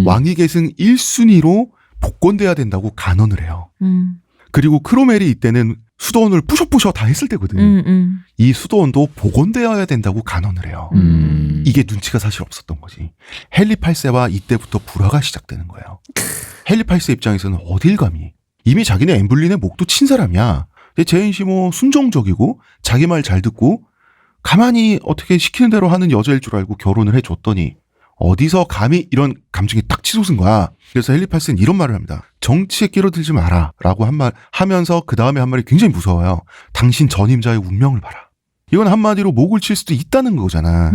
왕위 계승 1순위로 복권돼야 된다고 간언을 해요. 그리고 크로멜이 이때는 수도원을 부셔부셔 다 했을 때거든. 이 수도원도 복원되어야 된다고 간언을 해요. 이게 눈치가 사실 없었던 거지. 헨리 8세와 이때부터 불화가 시작되는 거예요. 헨리 8세 입장에서는 어딜 감히. 이미 자기네 엠블린의 목도 친 사람이야. 제인 시모 순종적이고 자기 말 잘 듣고 가만히 어떻게 시키는 대로 하는 여자일 줄 알고 결혼을 해줬더니 어디서 감히 이런 감정이 딱 치솟은 거야. 그래서 헨리 8세는 이런 말을 합니다. 정치에 끼어들지 마라 라고 한 말 하면서 그 다음에 한 말이 굉장히 무서워요. 당신 전임자의 운명을 봐라. 이건 한마디로 목을 칠 수도 있다는 거잖아.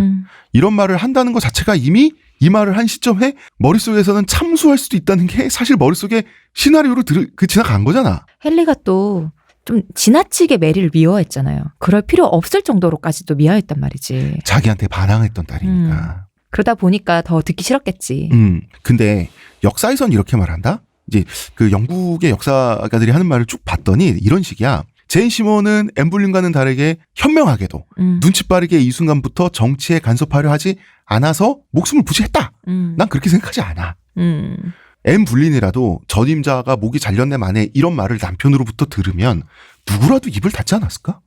이런 말을 한다는 것 자체가 이미 이 말을 한 시점에 머릿속에서는 참수할 수도 있다는 게 사실 머릿속에 시나리오로 지나간 거잖아. 헨리가 또 좀 지나치게 메리를 미워했잖아요. 그럴 필요 없을 정도로까지 또 미워했단 말이지. 자기한테 반항했던 딸이니까. 그러다 보니까 더 듣기 싫었겠지. 근데 역사에선 이렇게 말한다? 이제 그 영국의 역사가들이 하는 말을 쭉 봤더니 이런 식이야. 제인 시모는 엠블린과는 다르게 현명하게도 눈치 빠르게 이 순간부터 정치에 간섭하려 하지 않아서 목숨을 부지했다. 난 그렇게 생각하지 않아. 엠블린이라도 전임자가 목이 잘렸네 만에 이런 말을 남편으로부터 들으면 누구라도 입을 닫지 않았을까?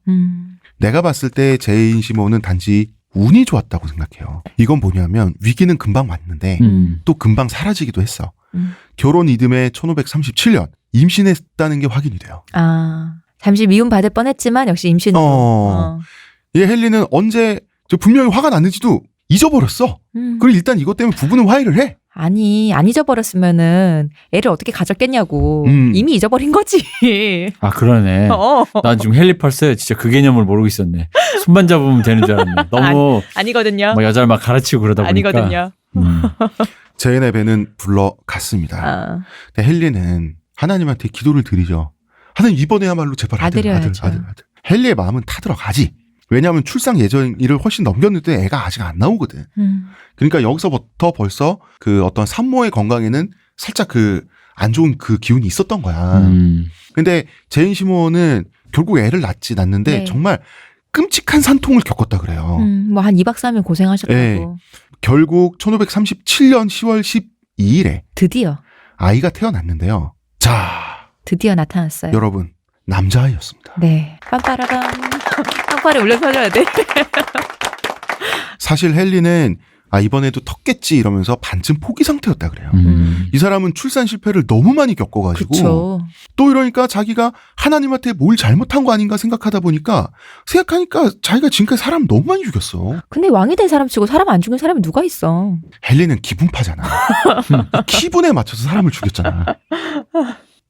내가 봤을 때 제인 시모는 단지 운이 좋았다고 생각해요. 이건 뭐냐면 위기는 금방 왔는데 또 금방 사라지기도 했어. 결혼 이듬해 1537년 임신했다는 게 확인이 돼요. 아, 잠시 미움 받을 뻔했지만 역시 임신으로. 얘 헨리는 언제 분명히 화가 났는지도 잊어버렸어. 그리고 일단 이것 때문에 부부는 화해를 해. 아니, 안 잊어버렸으면은 애를 어떻게 가졌겠냐고. 이미 잊어버린 거지. 아, 그러네. 난 지금 헨리 8세 진짜 그 개념을 모르고 있었네. 손만 잡으면 되는 줄 알았네. 너무 아니거든요. 막 여자를 막 가르치고 그러다 보니까. 아니거든요. 제인의 배는 불러갔습니다. 근데 헨리는 하나님한테 기도를 드리죠. 하나님 이번에야말로 제발 아들. 헨리의 마음은 타들어가지. 왜냐하면 출산 예정일을 훨씬 넘겼는데 애가 아직 안 나오거든. 그러니까 여기서부터 벌써 그 어떤 산모의 건강에는 살짝 그 안 좋은 그 기운이 있었던 거야. 근데 제인 시모는 결국 애를 낳는데 네. 정말 끔찍한 산통을 겪었다 그래요. 뭐 한 2박 3일 고생하셨다고. 네. 결국 1537년 10월 12일에 드디어 아이가 태어났는데요. 자, 드디어 나타났어요. 여러분 남자아이였습니다. 네. 빰빠라밤. 한판에 울려 퍼져야 돼. 사실 헨리는 이번에도 텄겠지 이러면서 반쯤 포기 상태였다 그래요. 이 사람은 출산 실패를 너무 많이 겪어가지고 그쵸. 또 이러니까 자기가 하나님한테 뭘 잘못한 거 아닌가 생각하니까 자기가 지금까지 사람 너무 많이 죽였어. 근데 왕이 된 사람 치고 사람 안 죽인 사람이 누가 있어. 헨리는 기분파잖아. 기분에 맞춰서 사람을 죽였잖아.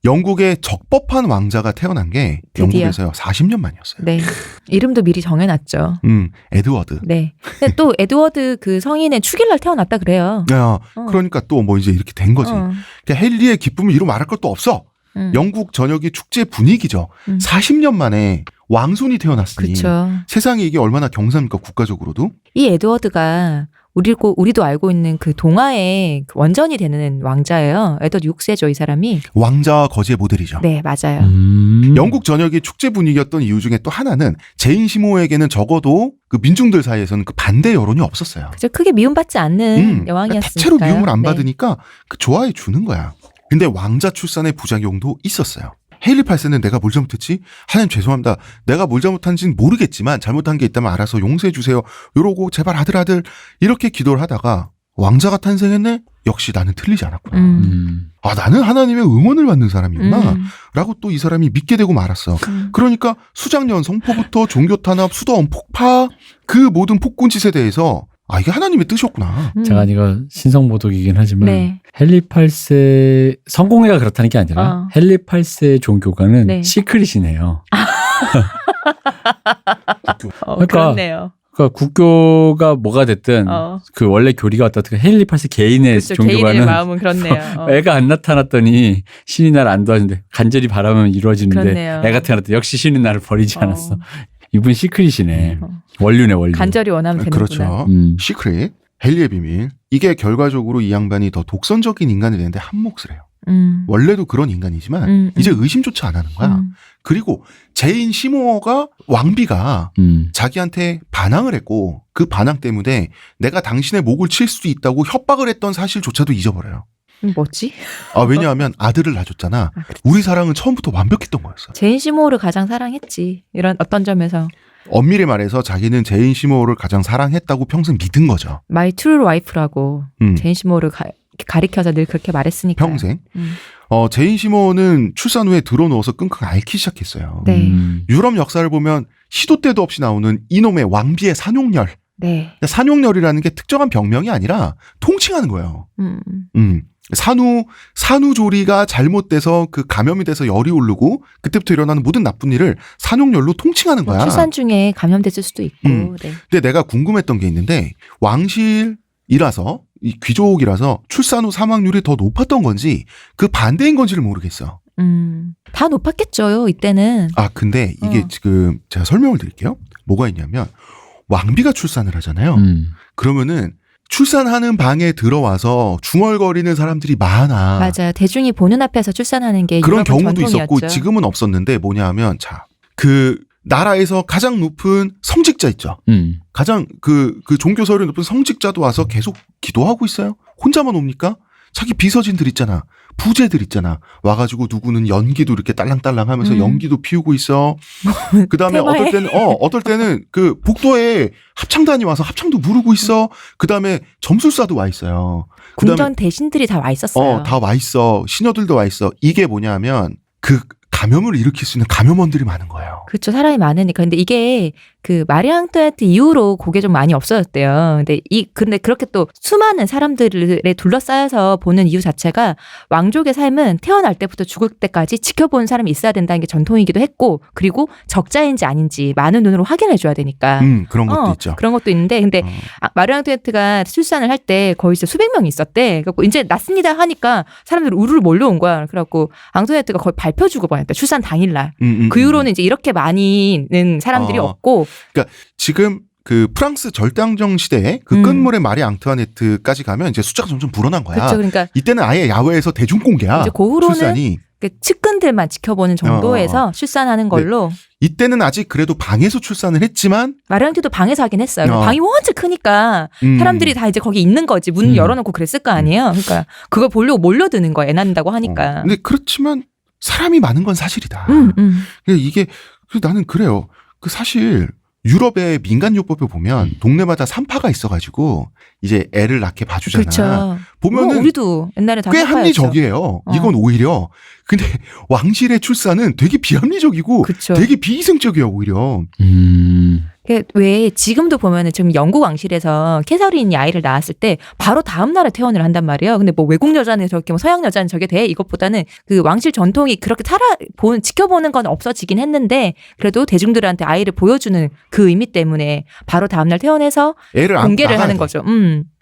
영국의 적법한 왕자가 태어난 게 드디어. 영국에서요 40년 만이었어요. 네. 이름도 미리 정해놨죠. 에드워드. 네. 근데 또 에드워드 그 성인의 축일날 태어났다 그래요. 야, 그러니까 또 뭐 이제 이렇게 된 거지. 그러니까 헨리의 기쁨을 이루 말할 것도 없어. 영국 전역이 축제 분위기죠. 40년 만에 왕손이 태어났으니 그렇죠. 세상에 이게 얼마나 경사입니까 국가적으로도. 이 에드워드가 우리도 알고 있는 그 동화의 그 원전이 되는 왕자예요. 에드워드 6세죠, 이 사람이. 왕자와 거지의 모델이죠. 네, 맞아요. 영국 전역의 축제 분위기였던 이유 중에 또 하나는 제인 시모에게는 적어도 그 민중들 사이에서는 그 반대 여론이 없었어요. 그죠. 크게 미움받지 않는 여왕이었으니까요. 대체로 미움을 안 네. 받으니까 그 좋아해 주는 거야. 근데 왕자 출산의 부작용도 있었어요. 헤일리 8세는 내가 뭘 잘못했지? 하나님 죄송합니다. 내가 뭘 잘못한지는 모르겠지만 잘못한 게 있다면 알아서 용서해 주세요. 이러고 제발 아들 이렇게 기도를 하다가 왕자가 탄생했네? 역시 나는 틀리지 않았구나. 아 나는 하나님의 응원을 받는 사람이구나. 라고 또 이 사람이 믿게 되고 말았어. 그러니까 수장년 성포부터 종교 탄압, 수도원 폭파 그 모든 폭군짓에 대해서 아 이게 하나님의 뜻이었구나. 제가 이거 신성모독이긴 하지만 네. 헨리 8세 성공회가 그렇다는 게 아니라 헨리 8세 종교가는 네. 시크릿이네요. 그러니까 그렇네요. 그러니까 국교가 뭐가 됐든 그 원래 교리가 어떻든 헨리 8세 개인의 그렇죠. 종교가는 개인의 마음은 그렇네요. 애가 안 나타났더니 신이 나를 안 도와준대. 간절히 바라면 이루어지는데 그렇네요. 애가 태어났더니 역시 신이 나를 버리지 않았어. 이분 시크릿이네. 원류네 원류. 간절히 원하면 되는구나. 그렇죠. 시크릿, 헨리의 비밀. 이게 결과적으로 이 양반이 더 독선적인 인간이 되는데 한몫을 해요. 원래도 그런 인간이지만 이제 의심조차 안 하는 거야. 그리고 제인 시모어가 왕비가 자기한테 반항을 했고 그 반항 때문에 내가 당신의 목을 칠 수도 있다고 협박을 했던 사실조차도 잊어버려요. 뭐지? 아 왜냐하면 아들을 낳아줬잖아. 우리 사랑은 처음부터 완벽했던 거였어. 제인 시모를 가장 사랑했지. 이런 어떤 점에서. 엄밀히 말해서 자기는 제인 시모어를 가장 사랑했다고 평생 믿은 거죠. My true wife라고 제인 시모를 가리켜서 늘 그렇게 말했으니까. 평생. 제인 시모어는 출산 후에 들어누워서 끙끙 앓기 시작했어요. 네. 유럽 역사를 보면 시도 때도 없이 나오는 이놈의 왕비의 산욕열. 네. 산욕열이라는 게 특정한 병명이 아니라 통칭하는 거예요. 산후조리가 잘못돼서 그 감염이 돼서 열이 오르고 그때부터 일어나는 모든 나쁜 일을 산욕열로 통칭하는 거야. 출산 중에 감염됐을 수도 있고. 네. 근데 내가 궁금했던 게 있는데 왕실이라서 이 귀족이라서 출산 후 사망률이 더 높았던 건지 그 반대인 건지를 모르겠어. 다 높았겠죠 이때는. 아 근데 이게 지금 제가 설명을 드릴게요. 뭐가 있냐면 왕비가 출산을 하잖아요. 그러면은 출산하는 방에 들어와서 중얼거리는 사람들이 많아. 맞아요. 대중이 보는 앞에서 출산하는 게 그런 유럽은 경우도 전통이었죠. 있었고 지금은 없었는데 뭐냐 하면 자, 그 나라에서 가장 높은 성직자 있죠. 가장 그 종교서열이 높은 성직자도 와서 계속 기도하고 있어요. 혼자만 옵니까? 자기 비서진들 있잖아. 부제들 있잖아. 와가지고 누구는 연기도 이렇게 딸랑딸랑 하면서 연기도 피우고 있어. 그 다음에 어떨 때는 그 복도에 합창단이 와서 합창도 부르고 있어. 그 다음에 점술사도 와 있어요. 궁전 대신들이 다 와 있었어요. 다 와 있어. 시녀들도 와 있어. 이게 뭐냐면 그 감염을 일으킬 수 있는 감염원들이 많은 거예요. 그렇죠. 사람이 많으니까. 근데 이게 그 마리 앙투아네트 이후로 그게 좀 많이 없어졌대요. 근데 그렇게 또 수많은 사람들에 둘러싸여서 보는 이유 자체가 왕족의 삶은 태어날 때부터 죽을 때까지 지켜보는 사람이 있어야 된다는 게 전통이기도 했고, 그리고 적자인지 아닌지 많은 눈으로 확인해 줘야 되니까. 그런 것도 있죠. 그런 것도 있는데, 근데 마리 앙투아네트가 출산을 할 때 거의 진짜 수백 명이 있었대. 그래갖고 이제 낳습니다 하니까 사람들이 우르르 몰려온 거야. 그래갖고 앙투아네트가 거의 발표 주고 보냈대. 출산 당일날. 그 이후로는 이제 이렇게 많이는 사람들이 없고. 그러니까 지금 그 프랑스 절대항정 시대에 그 끝물의 마리 앙투아네트까지 가면 이제 숫자가 점점 불어난 거야. 그렇죠. 그러니까 이때는 아예 야외에서 대중 공개야. 이제 그 후로는 출산이. 측근들만 지켜보는 정도에서 출산하는 걸로. 이때는 아직 그래도 방에서 출산을 했지만 마리 앙투아네트도 방에서 하긴 했어요. 방이 워낙 크니까 사람들이 다 이제 거기 있는 거지. 문 열어놓고 그랬을 거 아니에요. 그러니까 그걸 보려고 몰려드는 거야. 애 낳는다고 하니까. 근데 그렇지만 사람이 많은 건 사실이다. 이게 나는 그래요. 그 사실 유럽의 민간요법에 보면 동네마다 산파가 있어가지고 이제 애를 낳게 봐주잖아. 그렇죠. 보면은 우리도 옛날에 다 꽤 산파였죠. 합리적이에요. 이건 오히려. 근데 왕실의 출산은 되게 비합리적이고 그쵸. 되게 비이성적이야 오히려. 왜 지금도 보면은 지금 영국 왕실에서 캐서린이 아이를 낳았을 때 바로 다음 날에 퇴원을 한단 말이에요. 근데 뭐 외국 여자는 저렇게 뭐 서양 여자는 저게 돼 이것보다는 그 왕실 전통이 그렇게 지켜보는 건 없어지긴 했는데 그래도 대중들한테 아이를 보여주는 그 의미 때문에 바로 다음 날 퇴원해서 애를 공개를 하는 돼. 거죠.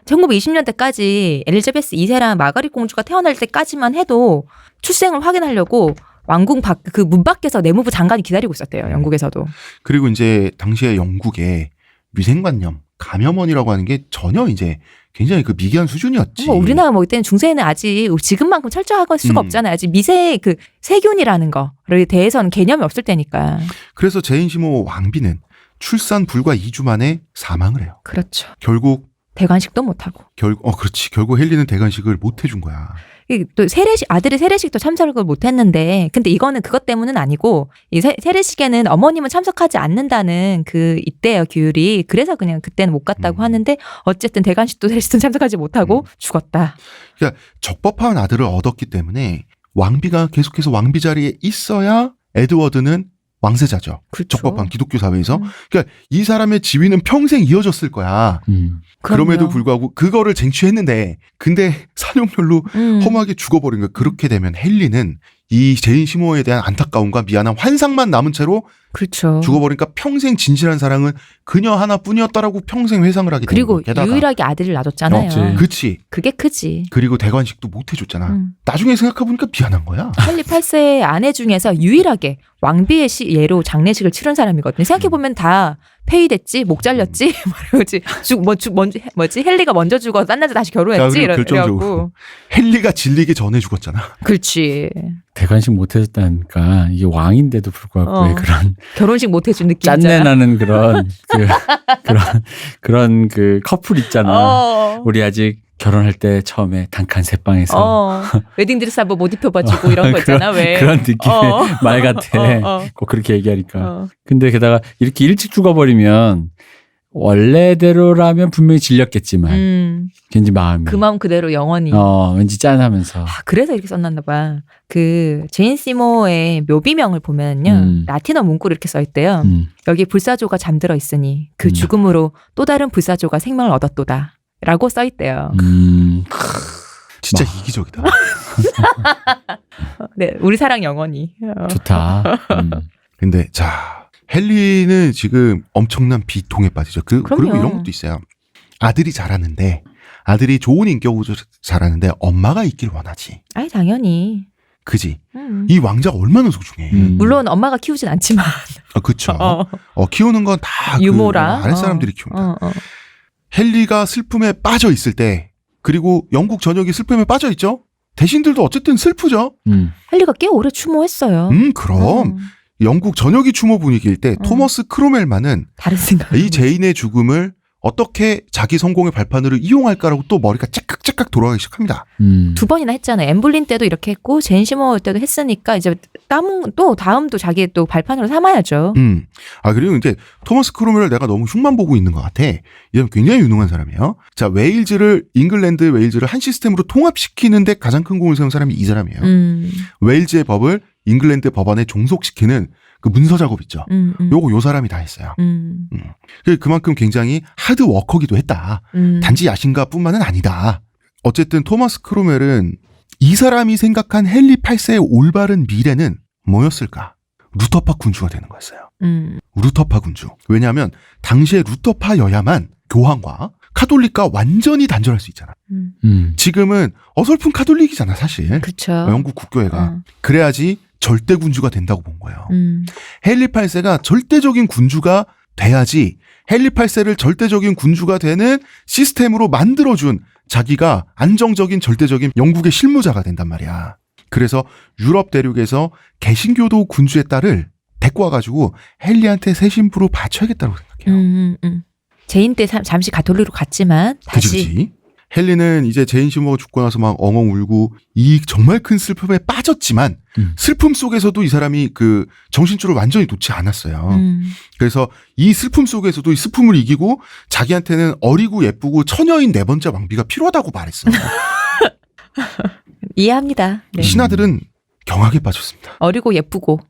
1920년대까지 엘리자베스 2세랑 마가릿 공주가 태어날 때까지만 해도 출생을 확인하려고 왕궁 밖 그 문 밖에서 내무부 장관이 기다리고 있었대요. 영국에서도. 그리고 이제 당시에 영국에 위생관념, 감염원이라고 하는 게 전혀 이제 굉장히 그 미개한 수준이었지. 뭐 우리나라 뭐 이때는 중세에는 아직 지금만큼 철저할 수가 없잖아요. 아직 미세 그 세균이라는 거에 대해서는 개념이 없을 때니까. 그래서 제인시모 왕비는 출산 불과 2주 만에 사망을 해요. 그렇죠. 결국 대관식도 못하고. 그렇지. 결국 헨리는 대관식을 못 해준 거야. 또 아들의 세례식도 참석을 못했는데, 근데 이거는 그것 때문은 아니고 이 세례식에는 어머님은 참석하지 않는다는 그 이때요 규율이. 그래서 그냥 그때는 못 갔다고 하는데 어쨌든 대관식도 세례식도 참석하지 못하고 죽었다. 그러니까 적법한 아들을 얻었기 때문에 왕비가 계속해서 왕비 자리에 있어야 에드워드는 왕세자죠. 그렇죠. 적법한 기독교 사회에서. 그러니까 이 사람의 지위는 평생 이어졌을 거야. 그럼에도 불구하고 그거를 쟁취했는데 근데 사냥별로 험하게 죽어버린 거야. 그렇게 되면 헨리는 이 제인 시모에 대한 안타까움과 미안한 환상만 남은 채로 그렇죠. 죽어버리니까 평생 진실한 사랑은 그녀 하나뿐이었다라고 평생 회상을 하게 되는 거야. 그리고 유일하게 아들을 낳았잖아요. 그치. 그게 크지. 그리고 대관식도 못 해줬잖아. 나중에 생각해보니까 미안한 거야. 헨리 8세의 아내 중에서 유일하게 왕비의 예로 장례식을 치른 사람이거든요. 생각해보면 다 폐위됐지, 목 잘렸지, 뭐지, 헨리가 먼저 죽어서 딴 남자 다시 결혼했지, 결정적으로 헨리가 질리기 전에 죽었잖아. 그렇지. 대관식 못 해줬다니까 이게 왕인데도 불구하고 왜 그런 결혼식 못 해준 느낌. 짠내 나는 그런 그런 커플 있잖아. 우리 아직 결혼할 때 처음에 단칸 새방에서 웨딩드레스 한번 못 입혀봐주고 이런 거 있잖아. 왜 그런 느낌의 말 같아. 꼭 그렇게 얘기하니까. 근데 게다가 이렇게 일찍 죽어버리면 원래대로라면 분명히 질렸겠지만 왠지 마음이 그 마음 그대로 영원히 왠지 짠하면서 그래서 이렇게 썼나 봐. 그 제인 시모의 묘비명을 보면요 라틴어 문구로 이렇게 써있대요. 여기 불사조가 잠들어 있으니 그 죽음으로 또 다른 불사조가 생명을 얻었도다 라고 써있대요. 진짜 이기적이다. 네, 우리 사랑 영원히. 좋다. 근데 자, 헨리는 지금 엄청난 비통에 빠지죠. 그리고 이런 것도 있어요. 아들이 자라는데 아들이 좋은 인격으로 자라는데 엄마가 있길 원하지. 아이 당연히. 그지. 이 왕자가 얼마나 소중해. 물론 엄마가 키우진 않지만. 그쵸. 키우는 건 다 유모라. 아랫사람들이 키운다. 헨리가 슬픔에 빠져 있을 때, 그리고 영국 전역이 슬픔에 빠져 있죠. 대신들도 어쨌든 슬프죠. 헨리가 꽤 오래 추모했어요. 그럼 영국 전역이 추모 분위기일 때 토머스 크로멜만은 다른 생각. 이 제인의 죽음을 어떻게 자기 성공의 발판으로 이용할까라고 또 머리가 째깍째깍 돌아가기 시작합니다. 두 번이나 했잖아요. 엠블린 때도 이렇게 했고 제인 시모 때도 했으니까 이제 다음도 자기의 또 발판으로 삼아야죠. 그리고 이제 토머스 크로멜을 내가 너무 흉만 보고 있는 것 같아. 이건 굉장히 유능한 사람이에요. 자, 잉글랜드 웨일즈를 한 시스템으로 통합시키는데 가장 큰 공을 세운 사람이 이 사람이에요. 웨일즈의 법을 잉글랜드 법안에 종속시키는 그 문서 작업 있죠. 요거 요 사람이 다 했어요. 그만큼 굉장히 하드 워커기도 했다. 단지 야심가뿐만은 아니다. 어쨌든 토머스 크로멜은 이 사람이 생각한 헨리 8세의 올바른 미래는 뭐였을까? 루터파 군주가 되는 거였어요. 루터파 군주. 왜냐하면 당시에 루터파여야만 교황과 카톨릭과 완전히 단절할 수 있잖아. 지금은 어설픈 카톨릭이잖아, 사실. 그쵸. 영국 국교회가. 그래야지 절대 군주가 된다고 본 거예요. 헨리 8세가 절대적인 군주가 돼야지 헨리 8세를 절대적인 군주가 되는 시스템으로 만들어준 자기가 안정적인 절대적인 영국의 실무자가 된단 말이야. 그래서 유럽 대륙에서 개신교도 군주의 딸을 데리고 와가지고 헨리한테 새 신부로 바쳐야겠다고 생각해요. 제인 때 잠시 가톨릭으로 갔지만 다시. 그치. 헨리는 이제 제인 시모가 죽고 나서 막 엉엉 울고 이 정말 큰 슬픔에 빠졌지만 슬픔 속에서도 이 사람이 그 정신줄을 완전히 놓지 않았어요. 그래서 이 슬픔 속에서도 이 슬픔을 이기고 자기한테는 어리고 예쁘고 처녀인 네 번째 왕비가 필요하다고 말했어요. 이해합니다. 네. 신하들은 경악에 빠졌습니다. 어리고 예쁘고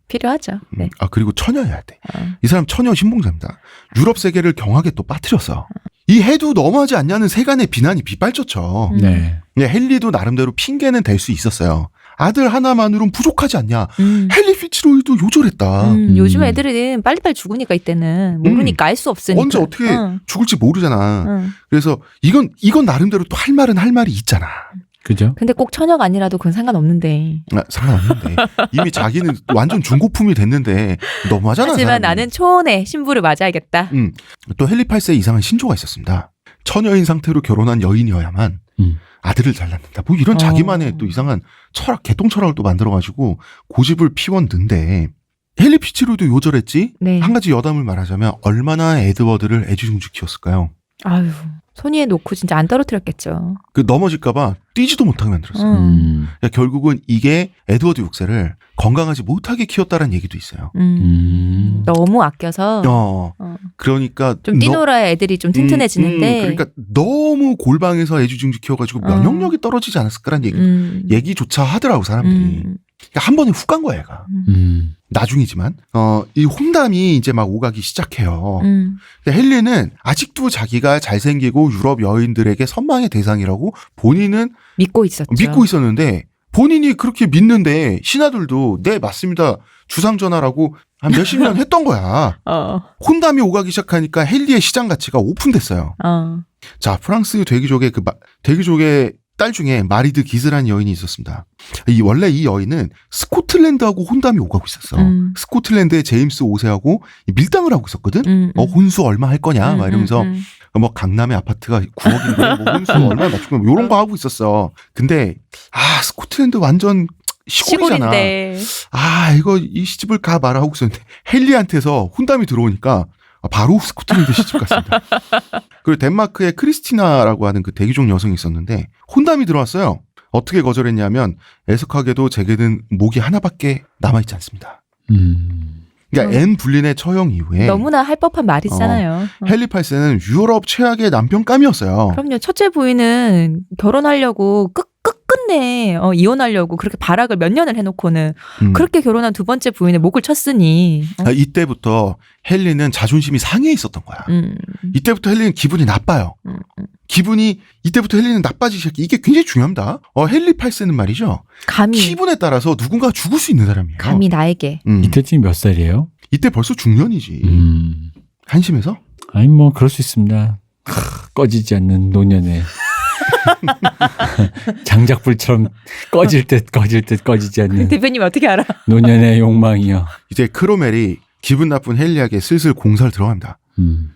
필요하죠. 네. 그리고 처녀여야 돼. 이 사람 처녀 신봉자입니다. 유럽 세계를 경악에 또 빠뜨렸어. 이 해도 너무하지 않냐는 세간의 비난이 빗발쳤죠. 네. 헨리도 나름대로 핑계는 될 수 있었어요. 아들 하나만으로는 부족하지 않냐. 헨리 피츠로이도 요절했다. 요즘 애들은 빨리빨리 죽으니까 이때는 모르니까 알 수 없으니까. 언제 어떻게 죽을지 모르잖아. 그래서 이건 나름대로 또 할 말은 할 말이 있잖아. 그죠? 근데 꼭 처녀가 아니라도 그건 상관없는데. 상관없는데 이미 자기는 완전 중고품이 됐는데 너무하잖아. 하지만 사람이. 나는 초혼의 신부를 맞아야겠다. 또 헨리 8세의 이상한 신조가 있었습니다. 처녀인 상태로 결혼한 여인이어야만 아들을 잘 낳는다. 뭐 이런 자기만의 또 이상한 철학, 개똥 철학을 또 만들어가지고 고집을 피웠는데 헨리 피츠로도 요절했지. 네. 한 가지 여담을 말하자면 얼마나 에드워드를 애지중지 키웠을까요? 아유, 손위에 놓고 진짜 안 떨어뜨렸겠죠. 그 넘어질까봐 뛰지도 못하게 만들었어요. 그러니까 결국은 이게 에드워드 6세를 건강하지 못하게 키웠다는 얘기도 있어요. 너무 아껴서. 그러니까 좀 뛰놀아야 애들이 좀 튼튼해지는데. 그러니까 너무 골방에서 애지중지 키워가지고 면역력이 떨어지지 않았을까라는 얘기조차 하더라고 사람들이. 그러니까 한 번에 훅 간 거야 얘가. 나중이지만 이 혼담이 이제 막 오가기 시작해요. 헨리는 아직도 자기가 잘생기고 유럽 여인들에게 선망의 대상이라고 본인은 믿고 있었죠. 믿고 있었는데 본인이 그렇게 믿는데 신하들도 네 맞습니다 주상전하라고 한 몇십 년 했던 거야. 혼담이 오가기 시작하니까 헨리의 시장 가치가 오픈됐어요. 자 프랑스 대귀족의 대귀족의 딸 중에 마리드 기스라는 여인이 있었습니다. 원래 이 여인은 스코틀랜드하고 혼담이 오가고 있었어. 스코틀랜드의 제임스 5세하고 밀당을 하고 있었거든. 혼수 얼마 할 거냐 막 이러면서 뭐 강남의 아파트가 9억인데 뭐 혼수 얼마 맞출 거냐 이런 거 하고 있었어. 근데 스코틀랜드 완전 시골이잖아. 시골인데. 이거 이 시집을 가 말아 하고 있었는데 헨리한테서 혼담이 들어오니까 바로 스코틀랜드 시집 갔습니다. 그리고 덴마크의 크리스티나라고 하는 그 대기종 여성이 있었는데 혼담이 들어왔어요. 어떻게 거절했냐면 애석하게도 제게는 목이 하나밖에 남아있지 않습니다. 그러니까 앤 불린의 처형 이후에 너무나 할 법한 말이잖아요. 헨리 8세는 유럽 최악의 남편감이었어요. 그럼요. 첫째 부인은 결혼하려고 끝끝내 이혼하려고 그렇게 발악을 몇 년을 해놓고는 그렇게 결혼한 두 번째 부인의 목을 쳤으니. 이때부터 헨리는 자존심이 상해에 있었던 거야. 이때부터 헨리는 기분이 나빠요. 이때부터 헨리는 나빠지기 시작해. 이게 굉장히 중요합니다. 헨리 8세는 말이죠. 감히. 기분에 따라서 누군가 죽을 수 있는 사람이에요. 감히 나에게. 이때쯤 몇 살이에요? 이때 벌써 중년이지. 한심해서? 아니 뭐 그럴 수 있습니다. 꺼지지 않는 노년에 장작불처럼 꺼질 듯 꺼지지 않는 대표님 어떻게 알아? 노년의 욕망이요. 이제 크로멜이 기분 나쁜 헨리에게 슬슬 공사를 들어갑니다.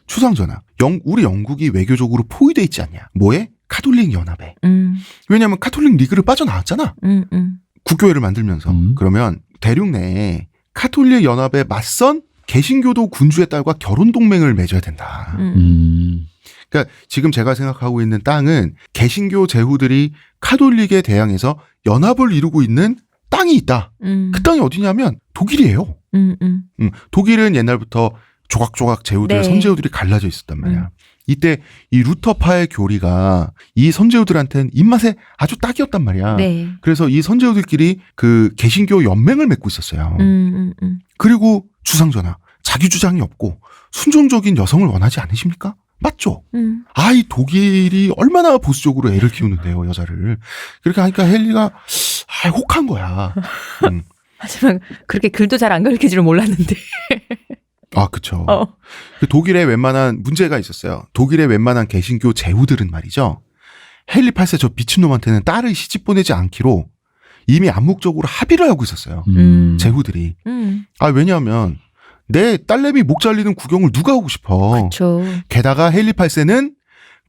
추상전화. 우리 영국이 외교적으로 포위돼 있지 않냐. 뭐에? 카톨릭 연합에. 왜냐하면 카톨릭 리그를 빠져나왔잖아. 국교회를 만들면서. 그러면 대륙 내에 카톨릭 연합에 맞선 개신교도 군주의 딸과 결혼 동맹을 맺어야 된다. 그러니까 지금 제가 생각하고 있는 땅은 개신교 제후들이 카톨릭에 대항해서 연합을 이루고 있는 땅이 있다. 그 땅이 어디냐면 독일이에요. 독일은 옛날부터 조각조각 제후들, 네. 선제후들이 갈라져 있었단 말이야. 이때 이 루터파의 교리가 이 선제후들한테는 입맛에 아주 딱이었단 말이야. 네. 그래서 이 선제후들끼리 그 개신교 연맹을 맺고 있었어요. 그리고 주상전하, 자기 주장이 없고 순종적인 여성을 원하지 않으십니까? 맞죠? 이 독일이 얼마나 보수적으로 애를 키우는데요, 여자를. 그렇게 하니까 헨리가 혹한 거야. 하지만 그렇게 글도 잘 안 가르칠 줄은 몰랐는데. 그쵸. 독일에 웬만한 문제가 있었어요. 독일의 웬만한 개신교 제후들은 말이죠. 헨리 8세 저 미친놈한테는 딸을 시집 보내지 않기로 이미 암묵적으로 합의를 하고 있었어요. 제후들이. 왜냐하면 내 딸내미 목 잘리는 구경을 누가 하고 싶어. 그쵸. 게다가 헨리 8세는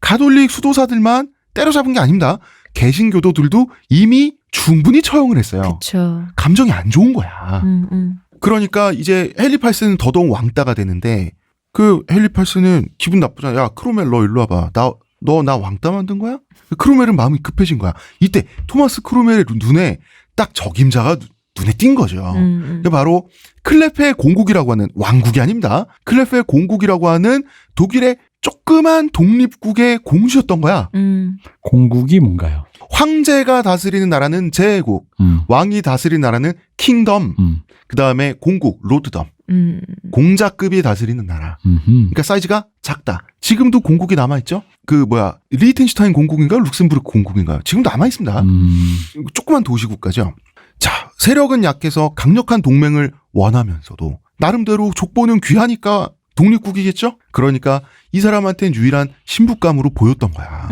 가톨릭 수도사들만 때려잡은 게 아닙니다. 개신교도들도 이미 충분히 처형을 했어요. 그쵸. 감정이 안 좋은 거야. 그러니까 이제 헨리 8세는 더더욱 왕따가 되는데 그 헨리 8세는 기분 나쁘잖아. 야 크로멜 너 일로 와봐. 너 나 왕따 만든 거야? 크로멜은 마음이 급해진 거야. 이때 토마스 크로멜의 눈에 딱 적임자가 눈에 띈 거죠. 바로 클레페 공국이라고 하는 왕국이 아닙니다. 클레페 공국이라고 하는 독일의 조그만 독립국의 공주였던 거야. 공국이 뭔가요? 황제가 다스리는 나라는 제국, 왕이 다스리는 나라는 킹덤, 그 다음에 공국, 로드덤, 공자급이 다스리는 나라. 그러니까 사이즈가 작다. 지금도 공국이 남아있죠? 리텐슈타인 공국인가요? 룩셈부르크 공국인가요? 지금도 남아있습니다. 조그만 도시국가죠. 자, 세력은 약해서 강력한 동맹을 원하면서도 나름대로 족보는 귀하니까 독립국이겠죠? 그러니까 이 사람한테는 유일한 신부감으로 보였던 거야.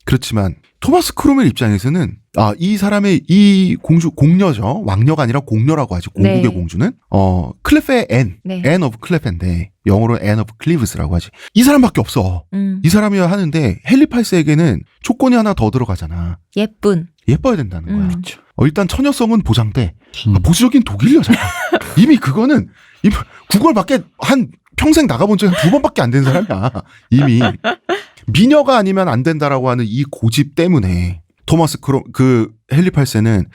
그렇지만 토마스 크로멜 입장에서는 이 사람의 이 공주 공녀죠. 왕녀가 아니라 공녀라고 하죠. 공국의 네. 공주는 클레페의 네. 앤 오브 클레페인데 영어로 앤 오브 클리브스라고 하지. 이 사람밖에 없어. 이 사람이어야 하는데 헨리 8세에게는 조건이 하나 더 들어가잖아. 예뻐야 된다는 거야. 그렇죠. 일단 처녀성은 보장돼. 보수적인 독일 여자야. 이미 그거는 국어밖에 한 평생 나가본 적이 2번밖에 안 된 사람이야. 이미 미녀가 아니면 안 된다라고 하는 이 고집 때문에 헨리 8세는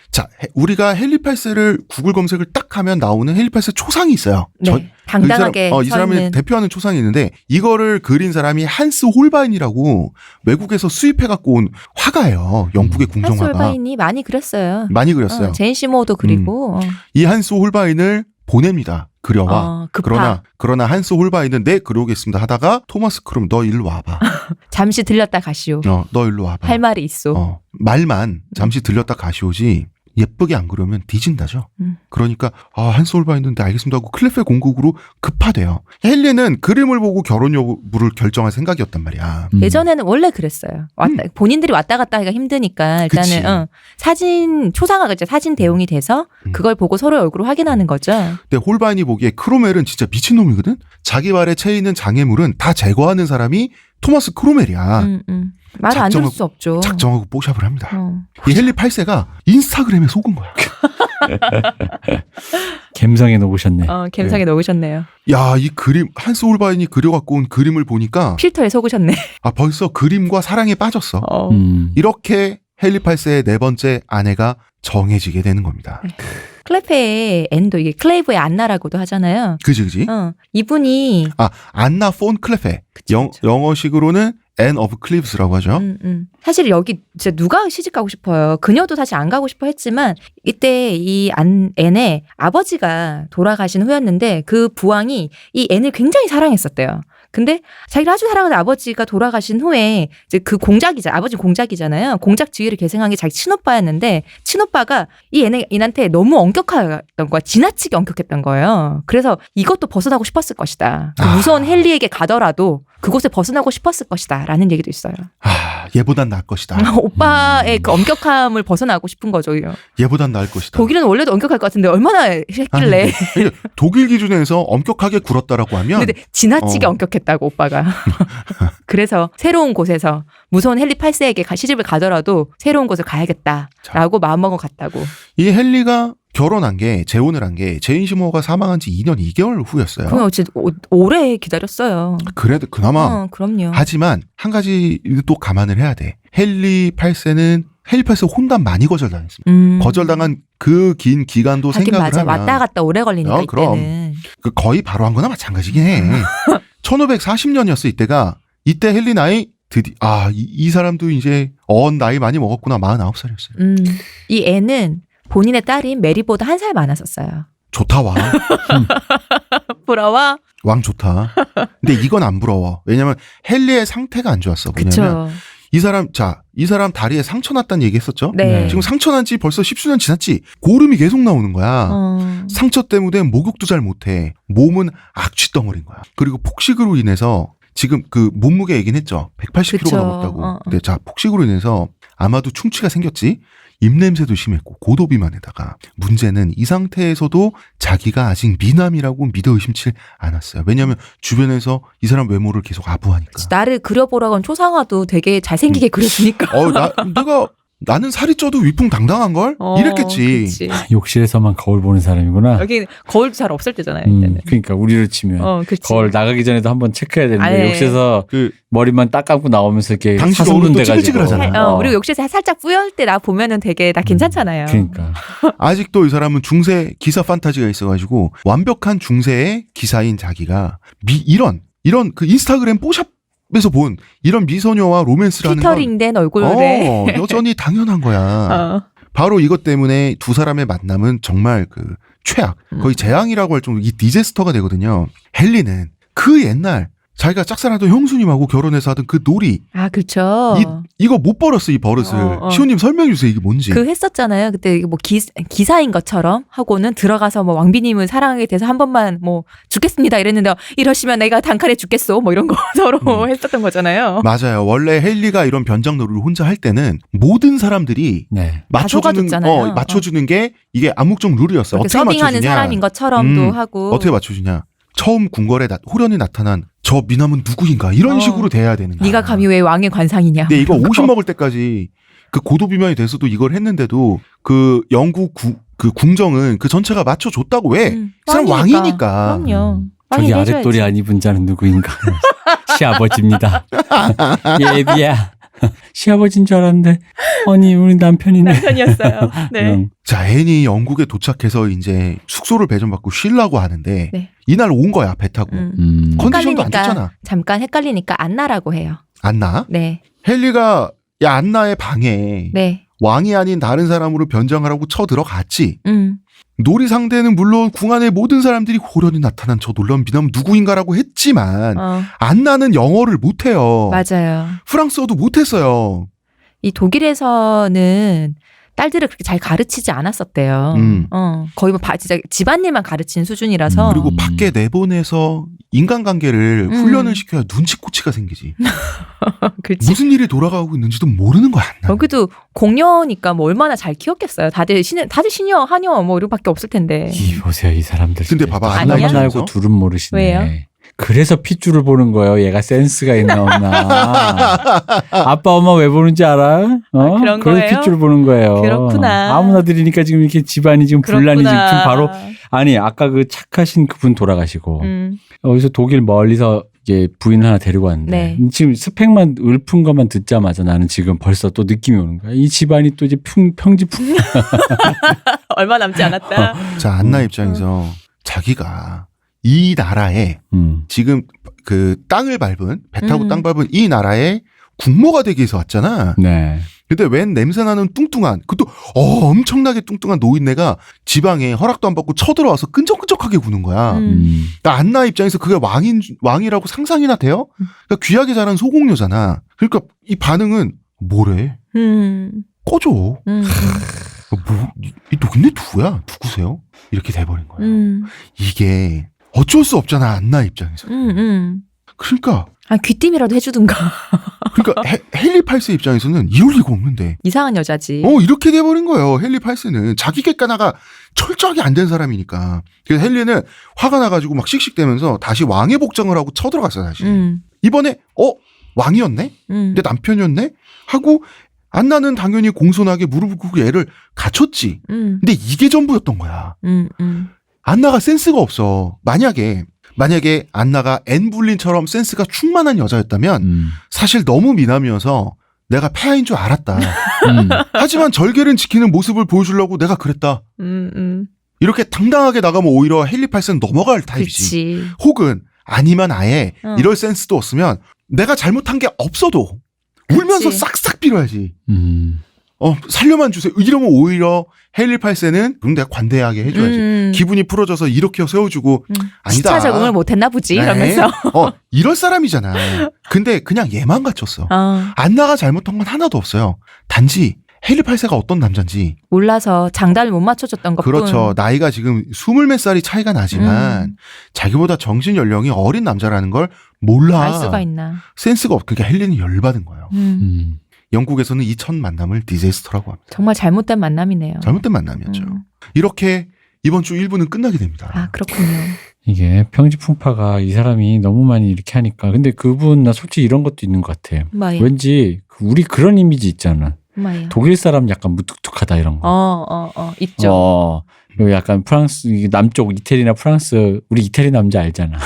우리가 헨리 8세를 구글 검색을 딱 하면 나오는 헨리 8세 초상이 있어요. 네. 당당하게 이 사람을 대표하는 초상이 있는데 이거를 그린 사람이 한스 홀바인이라고 외국에서 수입해 갖고 온 화가예요. 영국의 한스 궁정화가. 홀바인이 많이 그렸어요. 많이 그렸어요. 제인 시모도 그리고 이 한스 홀바인을 보냅니다. 그려와. 그러나 한스 홀바인은 네 그려오겠습니다 하다가 토마스 크롬 너 일로 와봐. 잠시 들렸다 가시오. 너 일로 와봐. 할 말이 있어. 말만 잠시 들렸다 가시오지 예쁘게 안 그러면 뒤진다죠. 그러니까 한스 홀바인은 네 알겠습니다 하고 클레페 공국으로 급파돼요. 헨리는 그림을 보고 결혼 여부를 결정할 생각이었단 말이야. 예전에는 원래 그랬어요. 본인들이 왔다 갔다 하기가 힘드니까 일단은 사진 초상화가 이제 사진 대용이 돼서 그걸 보고 서로의 얼굴을 확인하는 거죠. 근데 홀바인이 보기에 크로멜은 진짜 미친놈이거든. 자기 발에 채 있는 장애물은 다 제거하는 사람이 토마스 크로멜이야. 말을 안 들을 수 없죠. 작정하고 뽀샵을 합니다. 이 헨리 8세가 인스타그램에 속은 거야. 갬성에 녹으셨네. 갬성에 녹으셨네요. 야, 이 그림 한스 홀바인이 그려갖고 온 그림을 보니까 필터에 속으셨네. 벌써 그림과 사랑에 빠졌어. 이렇게 헨리 8세의 네 번째 아내가 정해지게 되는 겁니다. 클레페의 앤도 이게 클레이브의 안나라고도 하잖아요. 그지. 이분이 안나 폰 클레페. 그쵸. 영어식으로는 앤 오브 클리브스라고 하죠. 사실 여기 진짜 누가 시집 가고 싶어요. 그녀도 사실 안 가고 싶어 했지만 이때 이 앤의 아버지가 돌아가신 후였는데 그 부왕이 이 앤을 굉장히 사랑했었대요. 근데 자기를 아주 사랑하는 아버지가 돌아가신 후에 이제 그 아버지 공작이잖아요. 공작 지휘를 계승한 게 자기 친오빠였는데 친오빠가 이 앤한테 너무 엄격했던 거야. 지나치게 엄격했던 거예요. 그래서 이것도 벗어나고 싶었을 것이다. 그 무서운 헨리에게 가더라도 그곳에 벗어나고 싶었을 것이다. 라는 얘기도 있어요. 얘보단 나을 것이다. 오빠의 그 엄격함을 벗어나고 싶은 거죠. 얘보단 나을 것이다. 독일은 원래도 엄격할 것 같은데 얼마나 했길래. 독일 기준에서 엄격하게 굴었다라고 하면. 근데 지나치게 엄격했다고 오빠가. 그래서 새로운 곳에서 무서운 헨리 8세에게 시집을 가더라도 새로운 곳을 가야겠다라고 마음먹어 갔다고. 이 헨리가 재혼을 한 게 제인 시모어가 사망한 지 2년 2개월 후였어요. 그럼 어째 오래 기다렸어요. 그래도 그나마. 그럼요. 하지만 한 가지 또 감안을 해야 돼. 헨리 8세 혼담 많이 거절당했습니다. 거절당한 그 긴 기간도 생각을 맞아. 하면. 왔다 갔다 오래 걸리니까 이때는. 거의 바로 한 거나 마찬가지긴 해. 1540년이었어 이때가. 이때 헨리 나이 이 사람도 이제 나이 많이 먹었구나. 49살이었어요. 이 애는 본인의 딸인 메리보다 1살 많았었어요. 좋다 왕. 부러워? 왕 좋다. 근데 이건 안 부러워. 왜냐면 헨리의 상태가 안 좋았어. 뭐냐면 이 사람 다리에 상처 났다는 얘기 했었죠? 네. 지금 상처 난 지 벌써 10수년 지났지? 고름이 계속 나오는 거야. 상처 때문에 목욕도 잘 못해. 몸은 악취덩어리인 거야. 그리고 폭식으로 인해서 지금 그 몸무게 얘기는 했죠? 180kg가 넘었다고. 근데 폭식으로 인해서 아마도 충치가 생겼지? 입냄새도 심했고 고도비만에다가 문제는 이 상태에서도 자기가 아직 미남이라고 믿어 의심치 않았어요. 왜냐하면 주변에서 이 사람 외모를 계속 아부하니까. 나를 그려보라고 한 초상화도 되게 잘생기게 그려주니까. 나는 살이 쪄도 위풍당당한걸? 이랬겠지. 그치. 욕실에서만 거울 보는 사람이구나. 여기 거울도 잘 없을 때잖아요. 이때는. 그러니까 우리를 치면 거울 나가기 전에도 한번 체크해야 되는데 욕실에서 머리만 딱 감고 나오면서 이렇게 당신 얼굴도 찌글찌글하잖아. 그리고 욕실에서 살짝 뿌열 때 나 보면은 되게 나 괜찮잖아요. 그러니까 아직도 이 사람은 중세 기사 판타지가 있어가지고 완벽한 중세의 기사인 자기가 이런 그 인스타그램 뽀샵에서 본 이런 미소녀와 로맨스를 하는 건 피터링된 얼굴에 여전히 당연한 거야. 바로 이것 때문에 두 사람의 만남은 정말 최악, 거의 재앙이라고 할 정도 이 디제스터가 되거든요. 헨리는 그 옛날 자기가 짝사랑하던 형수님하고 결혼해서 하던 그 놀이. 아, 그렇죠. 이거 못 벌었어, 이 버릇을. 시호님 설명해주세요, 이게 뭔지. 그 했었잖아요. 그때 이게 뭐 기사인 것처럼 하고는 들어가서 뭐 왕비님을 사랑하게 돼서 한 번만 뭐 죽겠습니다 이랬는데 이러시면 내가 단칼에 죽겠어 뭐 이런 거 서로 했었던 거잖아요. 맞아요. 원래 헨리가 이런 변장놀이를 혼자 할 때는 모든 사람들이 네. 맞춰주는 게 이게 암묵적 룰이었어요. 어떻게 서빙하는 맞춰주냐. 사람인 것처럼도 하고. 어떻게 맞춰주냐. 처음 궁궐에 호련이 나타난 저 미남은 누구인가 이런 식으로 돼야 되는 거야. 네가 감히 왜 왕의 관상이냐. 근데 이거 50 먹을 때까지 그 고도비면이 돼서도 이걸 했는데도 그 영국 그 궁정은 그 전체가 맞춰줬다고 왜? 이 사람 왕이니까. 그럼요. 저기 아랫돌이 안 입은 자는 누구인가? 시아버지입니다. 예비야. 시아버지인 줄 알았는데 아니 우리 남편이네. 남편이었어요. 네. 자, 앤이 영국에 도착해서 이제 숙소를 배정받고 쉬려고 하는데 네. 이날 온 거야, 배 타고. 컨디션도 안 좋잖아. 잠깐 헷갈리니까 안나라고 해요. 안나? 네. 헨리가 야 안나의 방에 네. 왕이 아닌 다른 사람으로 변장을 하고 쳐들어갔지. 놀이 상대는 물론 궁 안의 모든 사람들이 호련히 나타난 저 놀라운 미남은 누구인가라고 했지만 안나는 영어를 못해요. 맞아요. 프랑스어도 못했어요. 이 독일에서는 딸들을 그렇게 잘 가르치지 않았었대요. 거의 뭐 진짜 집안일만 가르치는 수준이라서. 그리고 밖에 내보내서 인간관계를 훈련을 시켜야 눈치코치가 생기지. 그치. 무슨 일이 돌아가고 있는지도 모르는 거야. 여기도 공녀니까 뭐 얼마나 잘 키웠겠어요. 다들 시녀, 하녀 뭐 이렇게밖에 없을 텐데. 이 보세요, 이 사람들. 근데 봐봐, 아니야? 하나만 알고 둘은 모르시네. 왜요? 그래서 핏줄을 보는 거예요. 얘가 센스가 있나 없나. 아빠 엄마 왜 보는지 알아? 그런 그래서 거예요? 핏줄을 보는 거예요. 그렇구나. 아무나 들이니까 지금 이렇게 집안이 지금 분란이 지금 바로 아니 아까 그 착하신 그분 돌아가시고 여기서 독일 멀리서 이게 부인 하나 데리고 왔는데 지금 스펙만 읊은 것만 듣자마자 나는 지금 벌써 또 느낌이 오는 거야. 이 집안이 또 이제 평지풍. 얼마 남지 않았다. 자, 안나 입장에서 자기가 이 나라에 지금 그 땅을 밟은 배 타고 땅 밟은 이 나라에 국모가 되기 위해서 왔잖아. 네. 근데 웬 냄새나는 뚱뚱한 그것도 엄청나게 뚱뚱한 노인네가 지방에 허락도 안 받고 쳐들어와서 끈적끈적하게 구는 거야. 그러니까 안나 입장에서 그게 왕이라고 상상이나 돼요? 그러니까 귀하게 자란 소공녀잖아. 그러니까 이 반응은 뭐래? 꺼져. 뭐, 이 노인네 누구야? 누구세요? 이렇게 돼버린 거야. 이게 어쩔 수 없잖아, 안나 입장에서. 그러니까. 귀띔이라도 해주든가. 그러니까 헨리 8세 입장에서는 이럴 리가 없는데. 이상한 여자지. 이렇게 돼버린 거예요. 헨리 8세는 자기 객관화가 철저하게 안 된 사람이니까. 그래서 헨리는 화가 나가지고 막 씩씩대면서 다시 왕의 복장을 하고 쳐들어갔어, 다시. 이번에 왕이었네? 내 남편이었네? 하고 안나는 당연히 공손하게 무릎을 꿇고 애를 갖췄지. 근데 이게 전부였던 거야. 안나가 센스가 없어. 만약에 안나가 앤 불린처럼 센스가 충만한 여자였다면 사실 너무 미남이어서 내가 폐하인 줄 알았다. 하지만 절개를 지키는 모습을 보여주려고 내가 그랬다. 이렇게 당당하게 나가면 오히려 헨리 8세는 넘어갈 타입이지. 그치. 혹은 아니면 아예 이럴 센스도 없으면 내가 잘못한 게 없어도 울면서 싹싹 빌어야지. 살려만 주세요. 이러면 오히려 헨리 8세는 그럼 내가 관대하게 해줘야지. 기분이 풀어져서 이렇게 세워주고 아니다. 시차 적응을 못했나 보지. 네. 이러면서. 이럴 사람이잖아. 근데 그냥 얘만 갖췄어. 안나가 잘못한 건 하나도 없어요. 단지 헨리 8세가 어떤 남잔지 몰라서 장단을 못 맞춰줬던 것뿐. 그렇죠. 나이가 지금 20몇 살이 차이가 나지만 자기보다 정신 연령이 어린 남자라는 걸 몰라. 알 수가 있나. 센스가 없. 그러니까 헨리는 열받은 거예요. 영국에서는 이 첫 만남을 디제스터라고 합니다. 정말 잘못된 만남이네요. 잘못된 만남이었죠. 이렇게 이번 주 1부는 끝나게 됩니다. 아, 그렇군요. 이게 평지풍파가 이 사람이 너무 많이 이렇게 하니까. 근데 그분 나 솔직히 이런 것도 있는 것 같아. 뭐예요? 왠지 우리 그런 이미지 있잖아. 뭐예요? 독일 사람 약간 무뚝뚝하다 이런 거. 있죠. 그리고 약간 프랑스 남쪽 이태리나 프랑스 우리 이태리 남자 알잖아.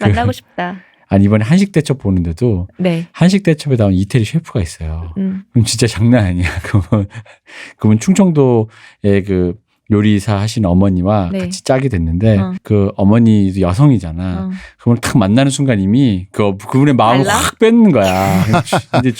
만나고 싶다. 아니 이번에 한식 대첩 보는데도 네. 한식 대첩에 나온 이태리 셰프가 있어요. 그럼 진짜 장난 아니야. 그분 충청도의 그 요리사 하시는 어머니와 네. 같이 짜게 됐는데 어. 그 어머니도 여성이잖아. 그분을 탁 만나는 순간 이미 그분의 마음을 달라? 확 뺏는 거야. 근데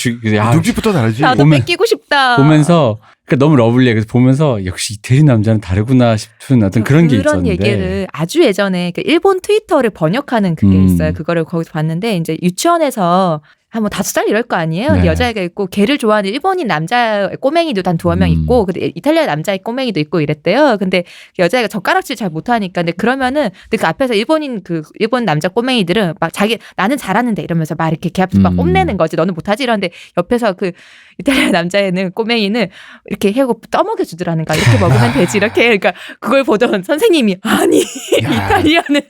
눈빛부터 다르지. 나도 보면- 뺏기고 싶다. 보면서 그러니까 너무 러블리해. 그래서 보면서 역시 이태리 남자는 다르구나 싶은 어떤 그런 게 있었는데. 얘기를 아주 예전에 그 일본 트위터를 번역하는 그게 있어요. 그거를 거기서 봤는데 이제 유치원에서 한 뭐 5살 이럴 거 아니에요. 근데 네. 여자애가 있고 걔를 좋아하는 일본인 남자 꼬맹이도 한 2명 있고 근데 이탈리아 남자의 꼬맹이도 있고 이랬대요. 근데 그 여자애가 젓가락질 잘 못하니까 근데 그러면은 근데 그 앞에서 일본 남자 꼬맹이들은 막 자기 나는 잘하는데 이러면서 막 이렇게 걔 앞에서 막 뽐내는 거지. 너는 못하지 이러는데 옆에서 그 이탈리아 남자애는 꼬맹이는 이렇게 해고 떠먹여 주더라는 거야. 이렇게 먹으면 되지 이렇게. 그러니까 그걸 보던 선생님이 아니 이탈리아는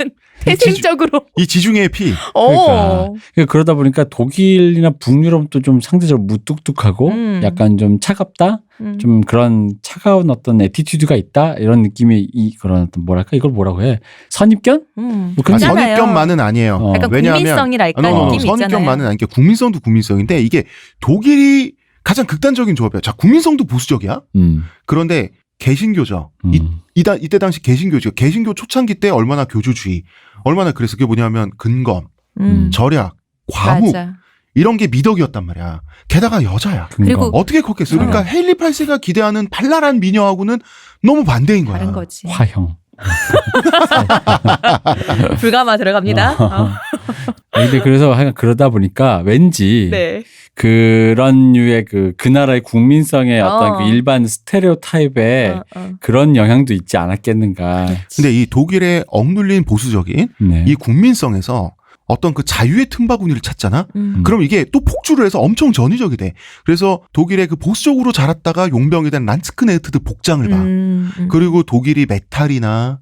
태생적으로 이 지중해의 피. 어. 그러니까 그러다 보니까 독일이나 북유럽도 좀 상대적으로 무뚝뚝하고 약간 좀 차갑다? 좀 그런 차가운 어떤 애티튜드가 있다? 이런 느낌이 그런 어떤 뭐랄까? 이걸 뭐라고 해? 선입견? 뭐 그런 게 있잖아요. 선입견만은 아니에요. 약간 왜냐하면 국민성이랄까 no, 느낌이 있잖아요. 선입견만은 아니니까 국민성도 국민성인데 이게 독일이 가장 극단적인 조합이야. 자, 국민성도 보수적이야. 그런데 개신교죠. 이때 당시 개신교죠. 개신교 초창기 때 얼마나 교주주의, 얼마나 그래서 그게 뭐냐면 근검, 절약, 과묵 맞아. 이런 게 미덕이었단 말이야. 게다가 여자야. 그리고 어떻게 컸겠어? 그러니까 헤일리 8세가 기대하는 발랄한 미녀하고는 너무 반대인 거야. 다른 거지. 화형. 불가마 들어갑니다. 근데 그래서 하여간 그러다 보니까 왠지 네. 그런 류의 그 나라의 국민성의 어떤 그 일반 스테레오타입에 그런 영향도 있지 않았겠는가. 근데 이 독일의 억눌린 보수적인 네. 이 국민성에서 어떤 그 자유의 틈바구니를 찾잖아? 그럼 이게 또 폭주를 해서 엄청 전위적이 돼. 그래서 독일의 그 보수적으로 자랐다가 용병이 된 란츠크네흐트드 복장을 봐. 그리고 독일이 메탈이나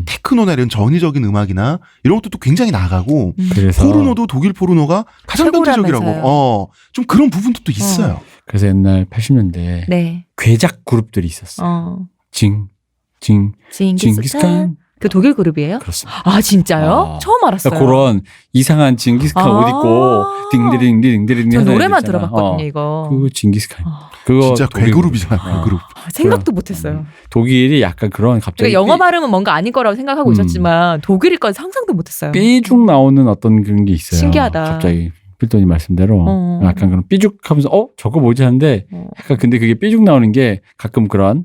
테크노나 이런 전위적인 음악이나 이런 것도 또 굉장히 나가고 그래서 포르노도 독일 포르노가 가장 최고라면서요. 변태적이라고 좀 그런 부분도 또 있어요. 그래서 옛날 80년대에 네. 괴작 그룹들이 있었어요. 징기스칸. 그 독일 그룹이에요? 그렇습니다. 아 진짜요? 아. 처음 알았어요. 그러니까 그런 이상한 징기스칸 아. 옷 입고 딩디링디링디링 저 하는 노래만 애들 있잖아. 들어봤거든요 이거. 그거 징기스칸. 아. 그거 진짜 독일 괴그룹이잖아. 그룹. 괴그룹. 생각도 못했어요. 독일이 약간 그런 갑자기 그러니까 영어 발음은 뭔가 아닌 거라고 생각하고 있었지만 독일일 건 상상도 못했어요. 삐죽 나오는 어떤 그런 게 있어요. 신기하다. 갑자기 필도님 말씀대로 약간 그런 삐죽하면서 저거 뭐지 하는데 약간 근데 그게 삐죽 나오는 게 가끔 그런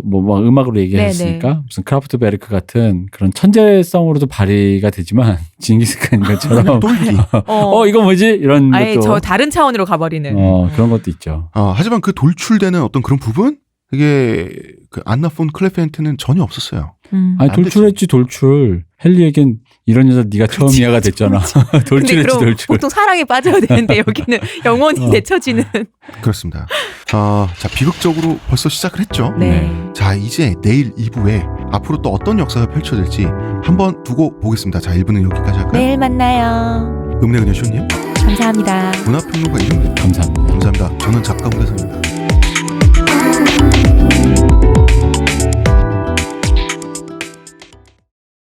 뭐 음악으로 얘기했으니까 무슨 크라프트베르크 같은 그런 천재성으로도 발휘가 되지만 징기스칸 것처럼 똘끼. 이거 뭐지 이런 아예 것도 저 다른 차원으로 가버리는. 그런 것도 있죠. 하지만 그 돌출되는 어떤 그런 부분? 그게 그 안나 폰 클레펜트는 전혀 없었어요. 아니 안 돌출했지 돌출. 헬리에겐 이런 여자 네가 처음이야가 됐잖아. 근데 돌출했지 그럼 돌출. 보통 사랑에 빠져야 되는데 여기는 영원히 내쳐지는. 그렇습니다. 자, 비극적으로 벌써 시작을 했죠. 네. 자, 이제 내일 2부에 앞으로 또 어떤 역사가 펼쳐질지 한번 두고 보겠습니다. 자, 1부는 여기까지 할까요? 내일 만나요. 용래 그녀 쇼님, 감사합니다. 문화평론가 이정근 감사합니다. 감사합니다. 저는 작가 홍대선입니다.